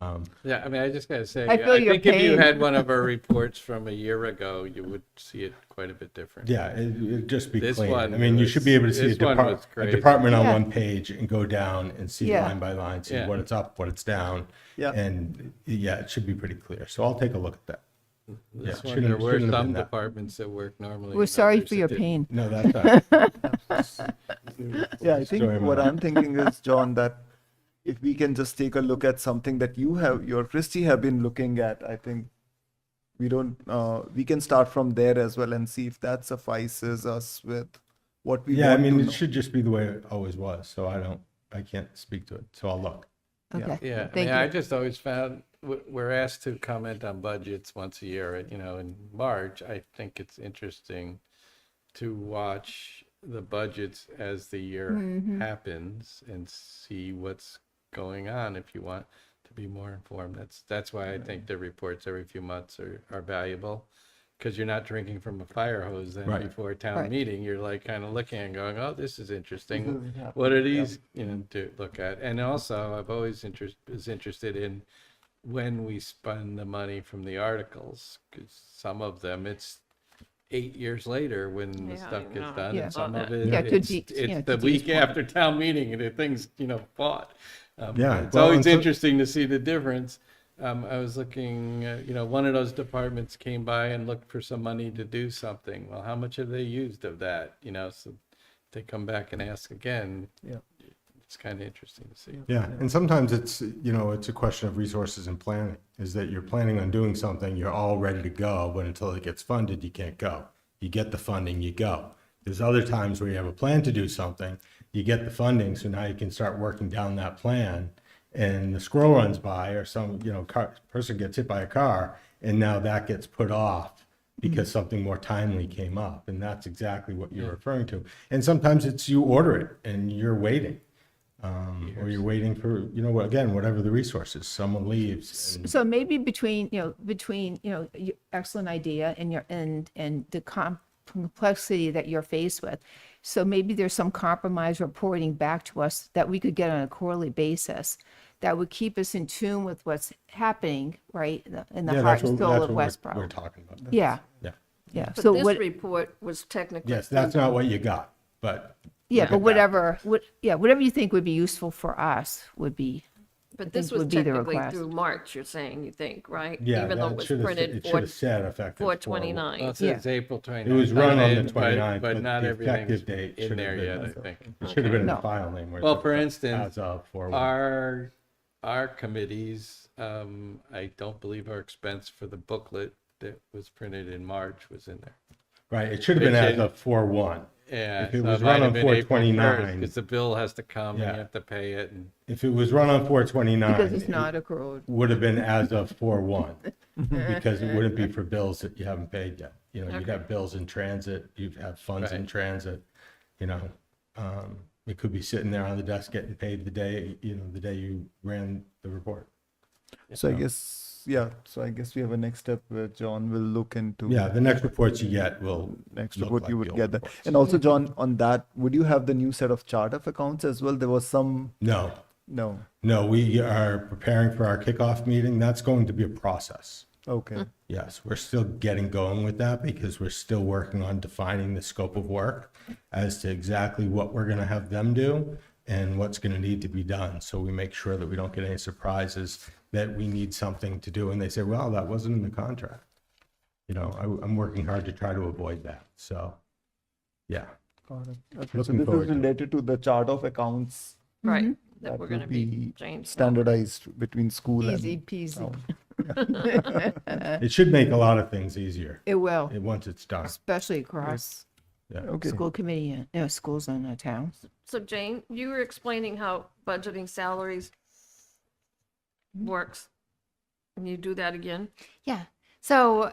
Um, Yeah, I mean, I just gotta say, I feel your think if you pain. had one of our reports from a year ago, you would see it quite a bit different. Yeah, it'd just be This clean. one I mean, you was- should be able to see a this one was crazy. department on Yeah. one page and go down and see Yeah. line by line, see Yeah. what it's up, what it's down. Yeah. And yeah, it should be pretty clear. So I'll take a look at that. This Yeah, one, shouldn't- there were shouldn't have some been that. departments that work normally. We're and sorry others for that your didn't. pain. No, that's all right. Yeah, I think Story what mode. I'm thinking is, John, that if we can just take a look at something that your Christy have been looking at, I think we can start from there as well and see if that suffices us with what we Yeah, I want mean, to it know. should just be the way it always was. So I can't speak to it. So I'll look. Okay. Yeah, I Thank mean, you. I just always found, we're asked to comment on budgets once a year, in March. I think it's interesting to watch the budgets as the year Mm-hmm. happens and see what's going on if you want to be more informed. That's why I think the reports every few months are valuable, because you're not drinking from a fire hose then Right. before a town Right. meeting. You're like kind of looking and going, oh, this is interesting. This is happening, What are yeah. these, to look at? And also, I've always was interested in when we spend the money from the articles, because some of them, it's 8 years later when the Yeah, stuff I gets know. done, Yeah. and some of Yeah, it, it could it's, be- it's yeah, the to Dee's week after town meeting and the things, fought. Yeah, It's well, always and so- interesting to see the difference. I was looking, one of those departments came by and looked for some money to do something. Well, how much have they used of that? So they come back and ask again. Yeah. It's kind of interesting to see. Yeah, and sometimes it's a question of resources and planning, is that you're planning on doing something, you're all ready to go, but until it gets funded, you can't go. You get the funding, you go. There's other times where you have a plan to do something, you get the funding, so now you can start working down that plan, and the squirrel runs by, or some, person gets hit by a car, and now that gets put off because something more timely came up, and that's exactly what you're referring to. And sometimes it's you order it, and you're waiting. Or you're waiting for, whatever the resources, someone leaves. And, So maybe between your excellent idea and the complexity that you're faced with. So maybe there's some compromise reporting back to us that we could get on a quarterly basis that would keep us in tune with what's happening, right, in the heart and soul of we're Westborough. talking about. Yeah, Yeah. yeah. But So this what, report was technically. Yes, that's not what you got, but. yeah, look but at that. whatever you think would be useful for us would be, But I this think was would be the technically request. through March, you're saying, you think, right? Yeah, Even though it that was should have, printed it should have said effective. 4/29. Well, it Yeah. says April 29th. It was run on the but- 29th, But but not the everything's effective date in should there have yet, been- I think. It should have been in the No. file name. where it Well, says for instance, As of 4/1. Our committees, I don't believe our expense for the booklet that was printed in March was in there. Right, it should have been It as should- of 4/1. Yeah. If it so was might run have on been April 4/29. Because the bill has to come and Yeah. you have to pay it. And If it was run on 4/29. Because it's not accrued. Would have been as of 4/1, because it wouldn't be for bills that you haven't paid yet. You know, you'd have bills in transit, you'd have funds in Right. transit, you know. It could be sitting there on the desk getting paid the day, the day you ran the report. So I guess, so I guess we have a next step where John will look into. Yeah, the next reports you get will Next look report, like you the would old get that. reports. And also, John, on that, would you have the new set of chart of accounts as well? There was some, No, no, we are preparing for our kickoff meeting. That's going to be a process. okay, Yes, we're still getting going with that because we're still working on defining the scope of work as to exactly what we're going to have them do and what's going to need to be done. So we make sure that we don't get any surprises that we need something to do and they say, well, that wasn't in the contract. I'm working hard to try to avoid that. So, yeah. got it. Okay, so Looking this forward is to it. related to the chart of accounts Right, that that we're will gonna be be changed. standardized between school Easy and peasy. town. It should make a lot of things easier It will, once it's done. especially across Yeah. Okay, school committee, schools and towns. So Jane, you were explaining how budgeting salaries works. Can you do that again? Yeah. So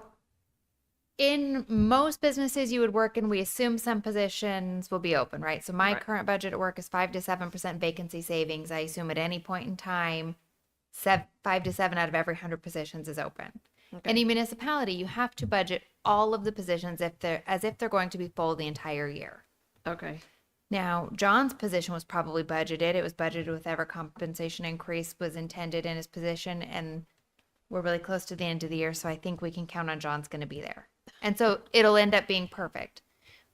in most businesses you would work in, we assume some positions will be open, right? So my Right. current budget at work is 5 to 7% vacancy savings. I assume at any point in time, 5 to 7 out of every 100 positions is open. Okay. Any municipality, you have to budget all of the positions as if they're going to be full the entire year. Okay, Now, John's position was probably budgeted. It was budgeted with whatever compensation increase was intended in his position, and we're really close to the end of the year, so I think we can count on John's going to be there. And so it'll end up being perfect.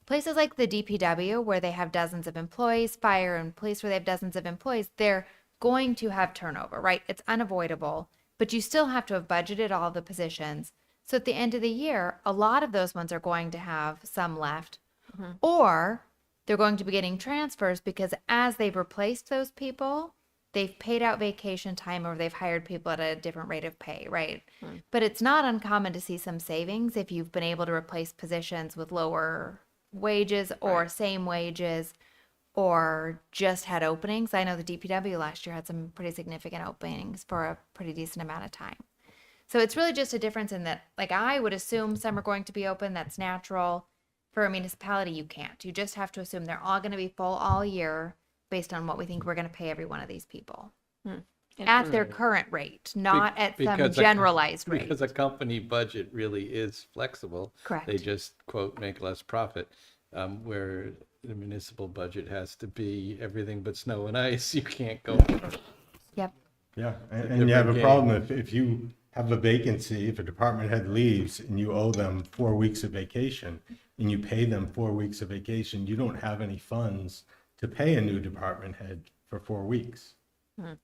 Places like the DPW, where they have dozens of employees, fire and police, where they have dozens of employees, they're going to have turnover, right? It's unavoidable, but you still have to have budgeted all the positions. So at the end of the year, a lot of those ones are going to have some left, or they're going to be getting transfers because as they've replaced those people, they've paid out vacation time or they've hired people at a different rate of pay, right? But it's not uncommon to see some savings if you've been able to replace positions with lower wages or same wages or just had openings. I know the DPW last year had some pretty significant openings for a pretty decent amount of time. So it's really just a difference in that, like, I would assume some are going to be open. That's natural. For a municipality, you can't. You just have to assume they're all going to be full all year based on what we think we're going to pay every one of these people at their current rate, not at some because a- generalized rate. Because a company budget really is flexible. Correct. They just, quote, make less profit, where the municipal budget has to be everything but snow and ice. You can't go. Yep. Yeah, a and you have a different problem if you have a vacancy, if a department head leaves and you owe them 4 weeks of vacation and you pay them 4 weeks of vacation, you don't have any funds to pay a new department head for 4 weeks.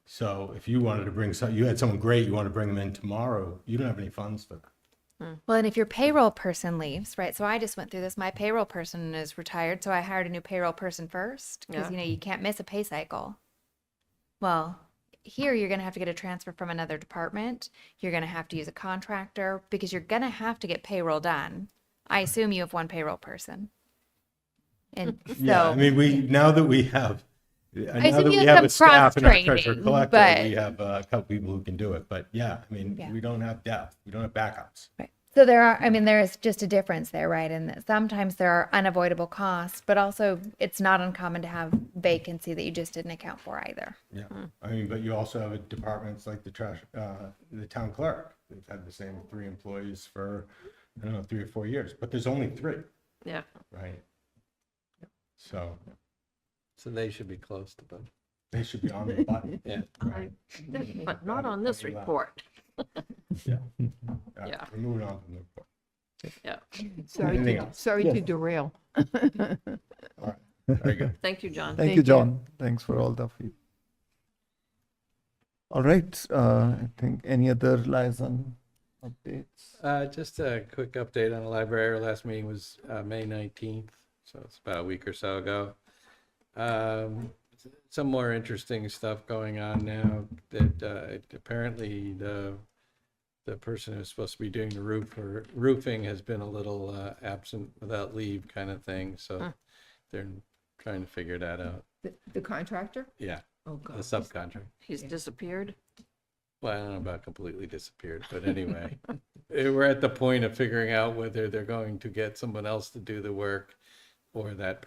So if you wanted to bring you had someone great, you want to bring them in tomorrow, you don't have any funds for that. Well, and if your payroll person leaves, right? So I just went through this. My payroll person is retired, so I hired a new payroll person first because, Yeah. you can't miss a pay cycle. Well, here you're going to have to get a transfer from another department. You're going to have to use a contractor because you're going to have to get payroll done. I assume you have one payroll person. And so, Yeah, I mean, now that we have assume you a have some staff and a treasurer cross-training, collector, but- we have a couple people who can do it. But yeah, I mean, Yeah. we don't have depth, we don't have backups. right. So there is just a difference there, right? And that sometimes there are unavoidable costs, but also it's not uncommon to have vacancy that you just didn't account for either. Yeah, I mean, but you also have departments like the town clerk. They've had the same 3 employees for, 3 or 4 years, but there's only 3, yeah. right? So So they should be close to budget. they should be on the button. Yeah. Right. But not on this That'd be loud. report. Yeah. Yeah. We're moving on from the report. Yeah, Anything else? Sorry Yes. to derail. All right, very good. thank you, John. Thank Thank you, you. John. Thanks for all the feedback. All right, I think any other liaison updates? Just a quick update on the library. Our last meeting was May 19th, so it's about a week or so ago. Some more interesting stuff going on now that apparently the the person who's supposed to be doing the roofing has been a little absent without leave kind of thing, so they're trying to figure that out. The contractor? Yeah, Oh, the God. subcontract. He's disappeared. Well, I don't know about completely disappeared, but anyway, we're at the point of figuring out whether they're going to get someone else to do the work or that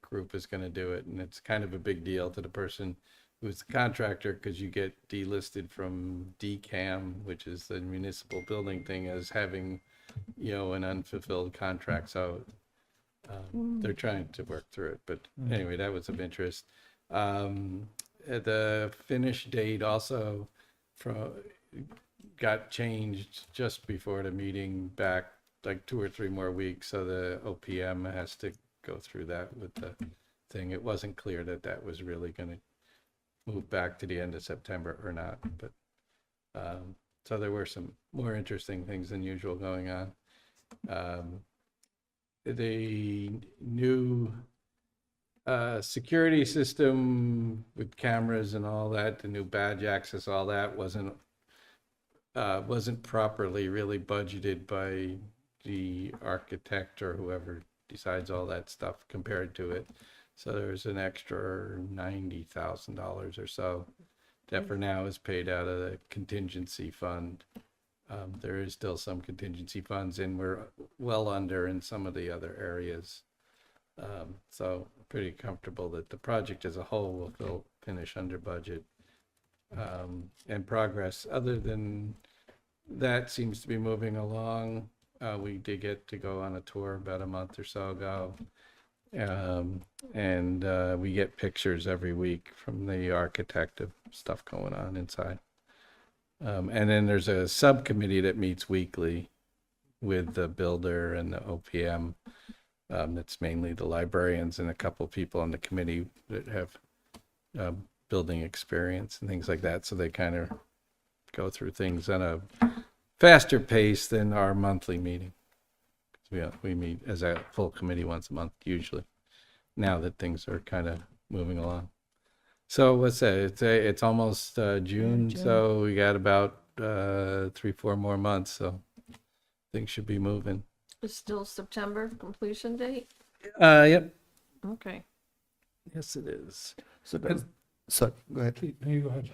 group is going to do it. And it's kind of a big deal to the person who's the contractor, because you get delisted from DCAM, which is the municipal building thing, as having, an unfulfilled contract. So they're trying to work through it. But anyway, that was of interest. The finish date also got changed just before the meeting back like 2 or 3 more weeks. So the OPM has to go through that with the thing. It wasn't clear that was really going to move back to the end of September or not. But so there were some more interesting things than usual going on. The new security system with cameras and all that, the new badge access, all that wasn't properly really budgeted by the architect or whoever decides all that stuff compared to it. So there's an extra $90,000 or so that for now is paid out of the contingency fund. There is still some contingency funds, and we're well under in some of the other areas. So pretty comfortable that the project as a whole will finish under budget. And progress other than that seems to be moving along. We did get to go on a tour about a month or so ago. And we get pictures every week from the architect of stuff going on inside. And then there's a subcommittee that meets weekly with the builder and the OPM. It's mainly the librarians and a couple people on the committee that have building experience and things like that. So they kind of go through things on a faster pace than our monthly meeting. We meet as a full committee once a month usually, now that things are kind of moving along. So what's that? It's almost June, so we got about 3-4 more months, so things should be moving. It's still September completion date? Yep. Okay. Yes, it is. So sorry, go ahead. No, you go ahead.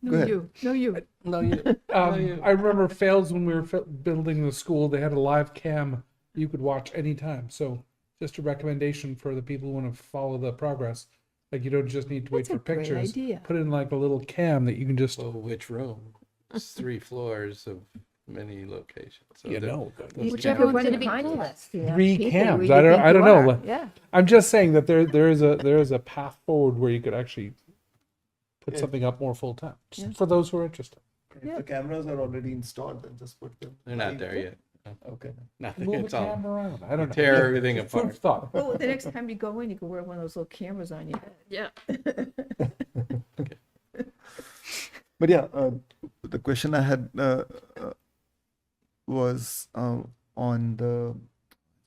Go ahead. No, you. No, you. I remember Fails when we were building the school, they had a live cam you could watch anytime. So just a recommendation for the people who want to follow the progress. Like you don't just need to wait That's a for great pictures. idea. Put in like a little cam that you can just, Well, which room? It's 3 floors of many locations. So those Whichever cameras- one's Run a gonna be contest, you know, 3 people cams. who you I don't think you know. are. Like, Yeah. I'm just saying that there is a path forward where you could actually put Yeah. something up more full time, just Yeah. for those who are interested. If the cameras are already installed, then just put them. They're not there yet. Okay. Nothing. Move the It's all camera around. I don't know. tear everything Just food apart. for thought. Well, the next time you go in, you can wear one of those little cameras on your head. Yeah. But yeah, the question I had was on the.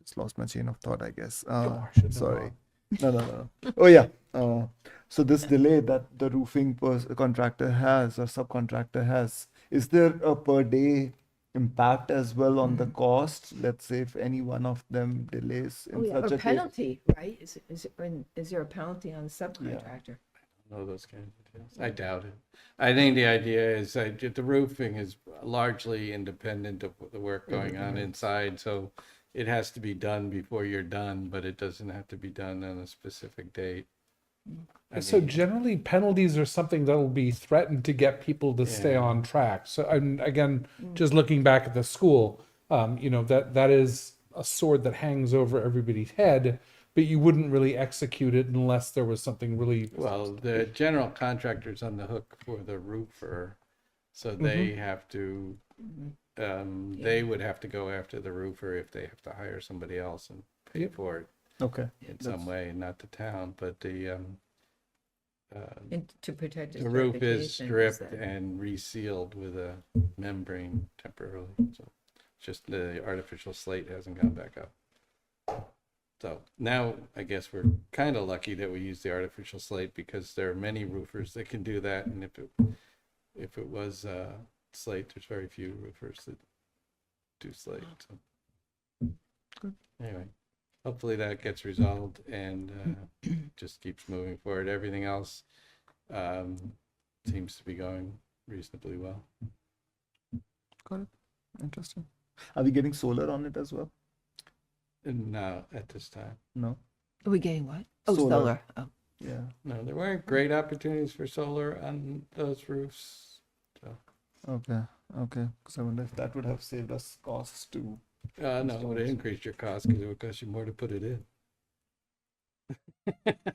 Just lost my chain of thought, I guess. I should know Sorry. No. Oh yeah. So this delay that the roofing contractor has or subcontractor has, is there a per day impact as well on the cost? Let's say if any one of them delays in Oh, yeah, such or a case. penalty, right? Is there a penalty on the subcontractor? Know those kinds of details. I doubt it. I think the idea is that the roofing is largely independent of the work going on inside, so it has to be done before you're done, but it doesn't have to be done on a specific date. I So mean, generally, penalties are something that will be threatened to get people to stay Yeah. on track. So, and again, just looking back at the school, that is a sword that hangs over everybody's head, but you wouldn't really execute it unless there was something really. well, the general contractor's on the hook for the roofer, so they have to, they would have to go after the roofer if they have to hire somebody else and pay Yep. for it Okay. in some way, not the town, but And to protect his the roof is reputation, stripped and resealed with a membrane temporarily. So just the artificial slate hasn't gone back up. So now I guess we're kind of lucky that we use the artificial slate because there are many roofers that can do that. And if it was slate. There's very few roofers that do slate. So. Anyway, hopefully that gets resolved and just keeps moving forward. Everything else seems to be going reasonably well. Got it. Interesting. Are we getting solar on it as well? And no, at this time. No. Are we getting what? Oh, Solar. solar. Oh. Yeah. No, there weren't great opportunities for solar on those roofs. So. Okay. Okay. Because I wonder if that would have saved us costs too. No, it would have increased your cost because it would cost you more to put it in.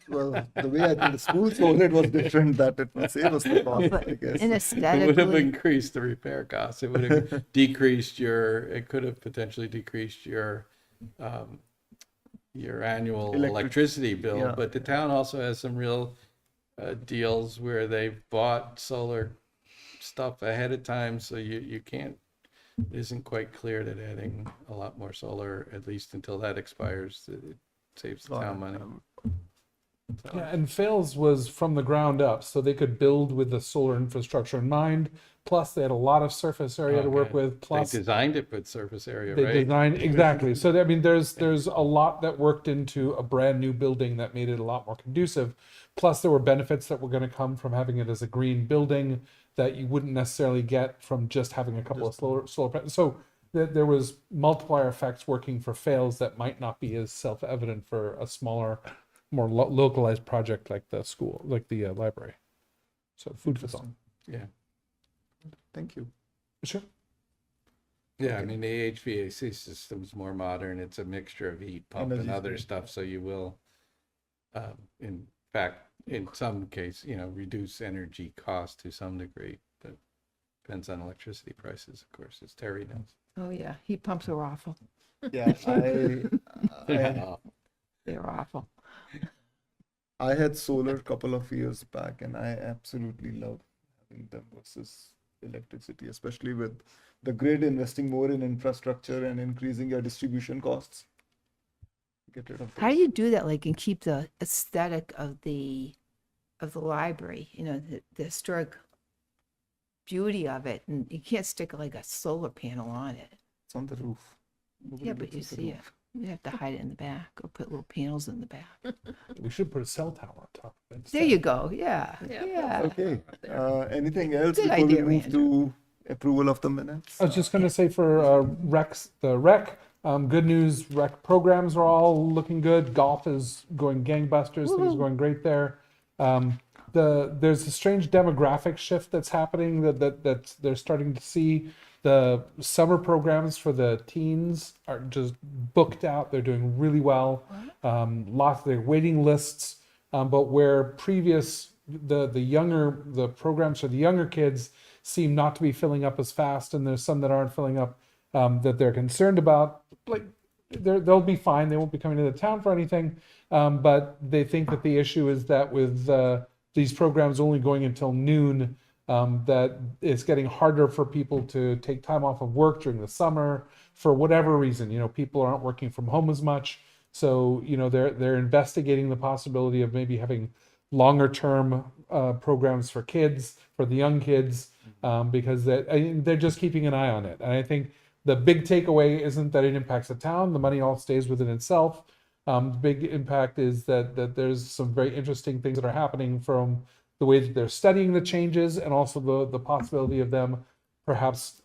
Well, the way I think the school sold it was different, that it would save us the cost, But I guess. and It would have aesthetically, increased the repair costs. It would have decreased it could have potentially decreased your annual electricity bill. yeah. But the town also has some real deals where they've bought solar stuff ahead of time, so you can't, it isn't quite clear that adding a lot more solar, at least until that expires, it saves the town money. So- Yeah, and Fails was from the ground up, so they could build with the solar infrastructure in mind. Plus, they had a lot of surface area to work Okay. with. Plus, They designed it with surface area, they right? designed exactly. So I mean, there's a lot that worked into a brand new building that made it a lot more conducive. Plus, there were benefits that were going to come from having it as a green building that you wouldn't necessarily get from just having a couple of solar panels. So there was multiplier effects working for Fails that might not be as self-evident for a smaller, more localized project like the school, like the library. So food for thought. Yeah. Thank you. Sure. Yeah, I mean, the HVAC system's more modern. It's a mixture of heat pump and Energy other saving. stuff, so you will, in fact, in some case, reduce energy cost to some degree, but depends on electricity prices, of course, as Terry knows. oh yeah, heat pumps are awful. Yeah, They're awful. I had solar a couple of years back, and I absolutely love having them versus electricity, especially with the grid investing more in infrastructure and increasing your distribution costs. Get rid of How do those. you do that, like, and keep the aesthetic of the library, the historic beauty of it, and you can't stick like a solar panel on it. It's on the roof. Nobody Yeah, but looks you at the see it. roof. You have to hide it in the back or put little panels in the back. We should put a cell tower on top of it. There you go. Yeah. Yeah. Yeah. Okay. Anything else Good before we idea, move Andrew. to approval of the minutes? I was just going to say for the rec, good news, rec programs are all looking good. Golf is going gangbusters. Things are going great there. There's a strange demographic shift that's happening that they're starting to see. The summer programs for the teens are just booked out. They're doing really well. Lots of their waiting lists. But where previous the programs for the younger kids seem not to be filling up as fast, and there's some that aren't filling up that they're concerned about. Like they'll be fine. They won't be coming to the town for anything. But they think that the issue is that with these programs only going until noon, that it's getting harder for people to take time off of work during the summer for whatever reason. People aren't working from home as much. So, they're investigating the possibility of maybe having longer term programs for kids, for the young kids, because they're just keeping an eye on it. And I think the big takeaway isn't that it impacts the town. The money all stays within itself. The big impact is that there's some very interesting things that are happening from the way that they're studying the changes, and also the possibility of them perhaps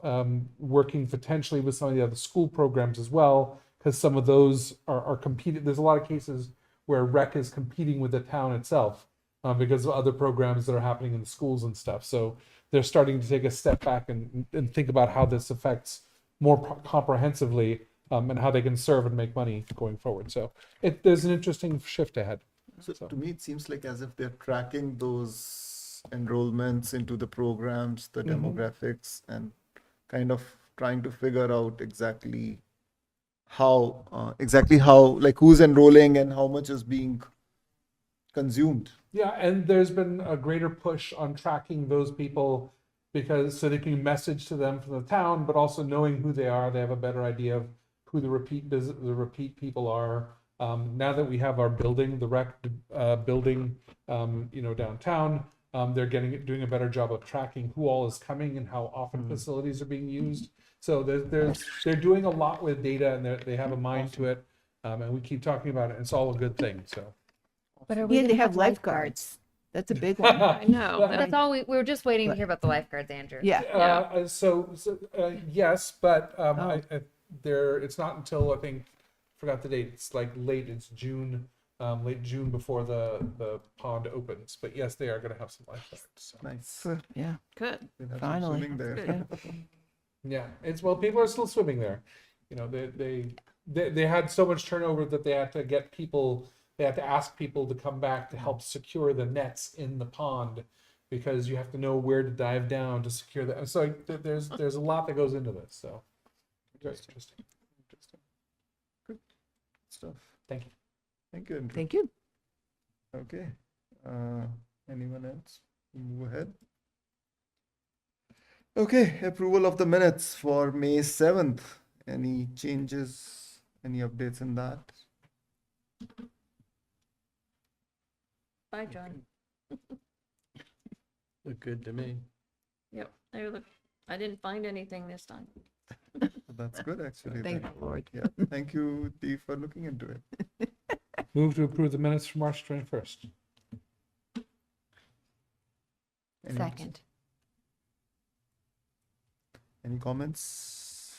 working potentially with some of the other school programs as well, because some of those are competing. There's a lot of cases where rec is competing with the town itself because of other programs that are happening in the schools and stuff. So they're starting to take a step back and think about how this affects more comprehensively and how they can serve and make money going forward. So there's an interesting shift ahead. So to me, it seems like as if they're tracking those enrollments into the programs, the demographics, and kind of trying to figure out exactly how, like who's enrolling and how much is being consumed. Yeah, and there's been a greater push on tracking those people so they can message to them from the town, but also knowing who they are, they have a better idea of who the repeat people are. Now that we have our building, the rec building, downtown, They're doing a better job of tracking who all is coming and how often facilities are being used. So they're doing a lot with data, and they have a mind to it. And we keep talking about it. And it's all a good thing. So But are we Yeah, gonna they have lifeguards. That's a big one. I know. Well, That's all we were just waiting to hear about the lifeguards, Andrew. Yeah. Yes, but Oh. it's not until I think forgot the date. It's like it's June, late June before the pond opens. But yes, they are going to have some lifeguards. So. Nice. Yeah. Good. We'll have some Finally. swimming there. Yeah. Yeah, people are still swimming there. You know, they had so much turnover that they had to get people. They had to ask people to come back to help secure the nets in the pond, because you have to know where to dive down to secure that. So there's a lot that goes into this. So very interesting. Good stuff. Thank you. Thank you, Andrew. Thank you. Okay. Anyone else? Move ahead. Okay, approval of the minutes for May 7th. Any changes, any updates in that? Bye, John. Look good to me. Yep, they look, I didn't find anything this time. That's good, actually. Thank the Lord. Yeah, thank you, Dee, for looking into it. Move to approve the minutes from March 21st. Any- Second. Any comments?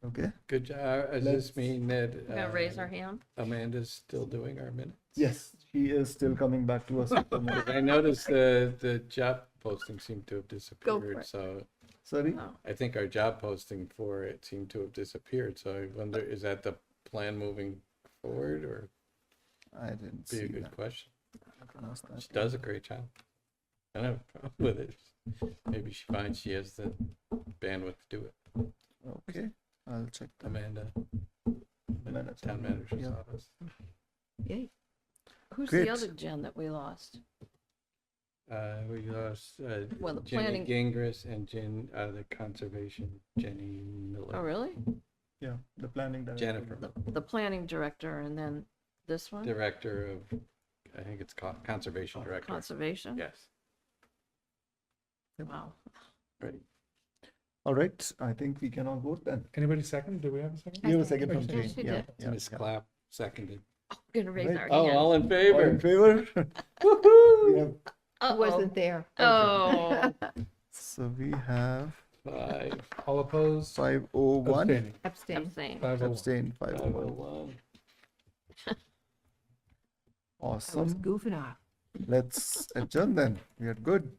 Okay. Good job. Does Let's- this mean that We're gonna raise our hand. Amanda's still doing our minutes? Yes, she is still coming back to us. with the minutes. I noticed the job posting seemed to have Go for disappeared, it. so Sorry? Oh, I think our job posting for it seemed to have disappeared. So I wonder, is that the plan moving forward, or I didn't be see a good that. question? I can ask that. She does a great job. I don't have a problem with it. Maybe she finds she has the bandwidth to do it. Okay, I'll check that. Amanda, Minutes. town manager's Yeah. office. Yay. who's Great. the other Jen that we lost? We lost Well, the Jenny planning, Gingras and the conservation, Jenny Miller. oh, really? Yeah, the planning director. Jennifer, The planning director and then this one? director of, I think it's called conservation director. Conservation? Yes, Wow. right. All right, I think we can all vote then. Anybody second? Do we have a second? You have a second from Yeah, Jane. she Yeah, did. yeah, Miss yeah. Clapp seconded. Gonna raise Right. our Oh, hand. all in All favor? in favor? We have, I Uh-oh. wasn't there. Oh, so we have 501. All opposed? 501. Abstaining. Abstain. abstain. 501. Abstain 501. 501. I was Awesome. goofing off. Let's adjourn then. We are good.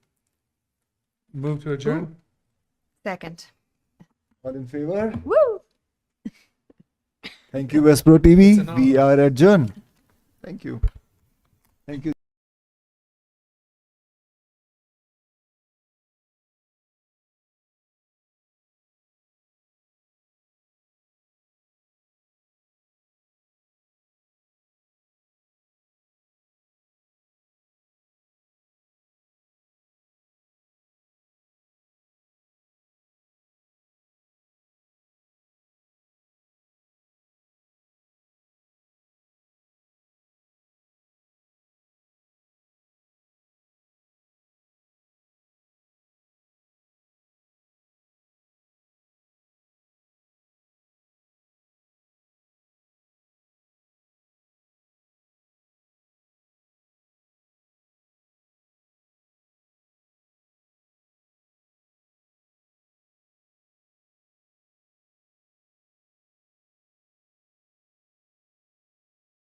Move to adjourn? Second. All in favor? Woo! Thank you, Westborough TV. It's an We honor. are adjourned. Thank you. Thank you.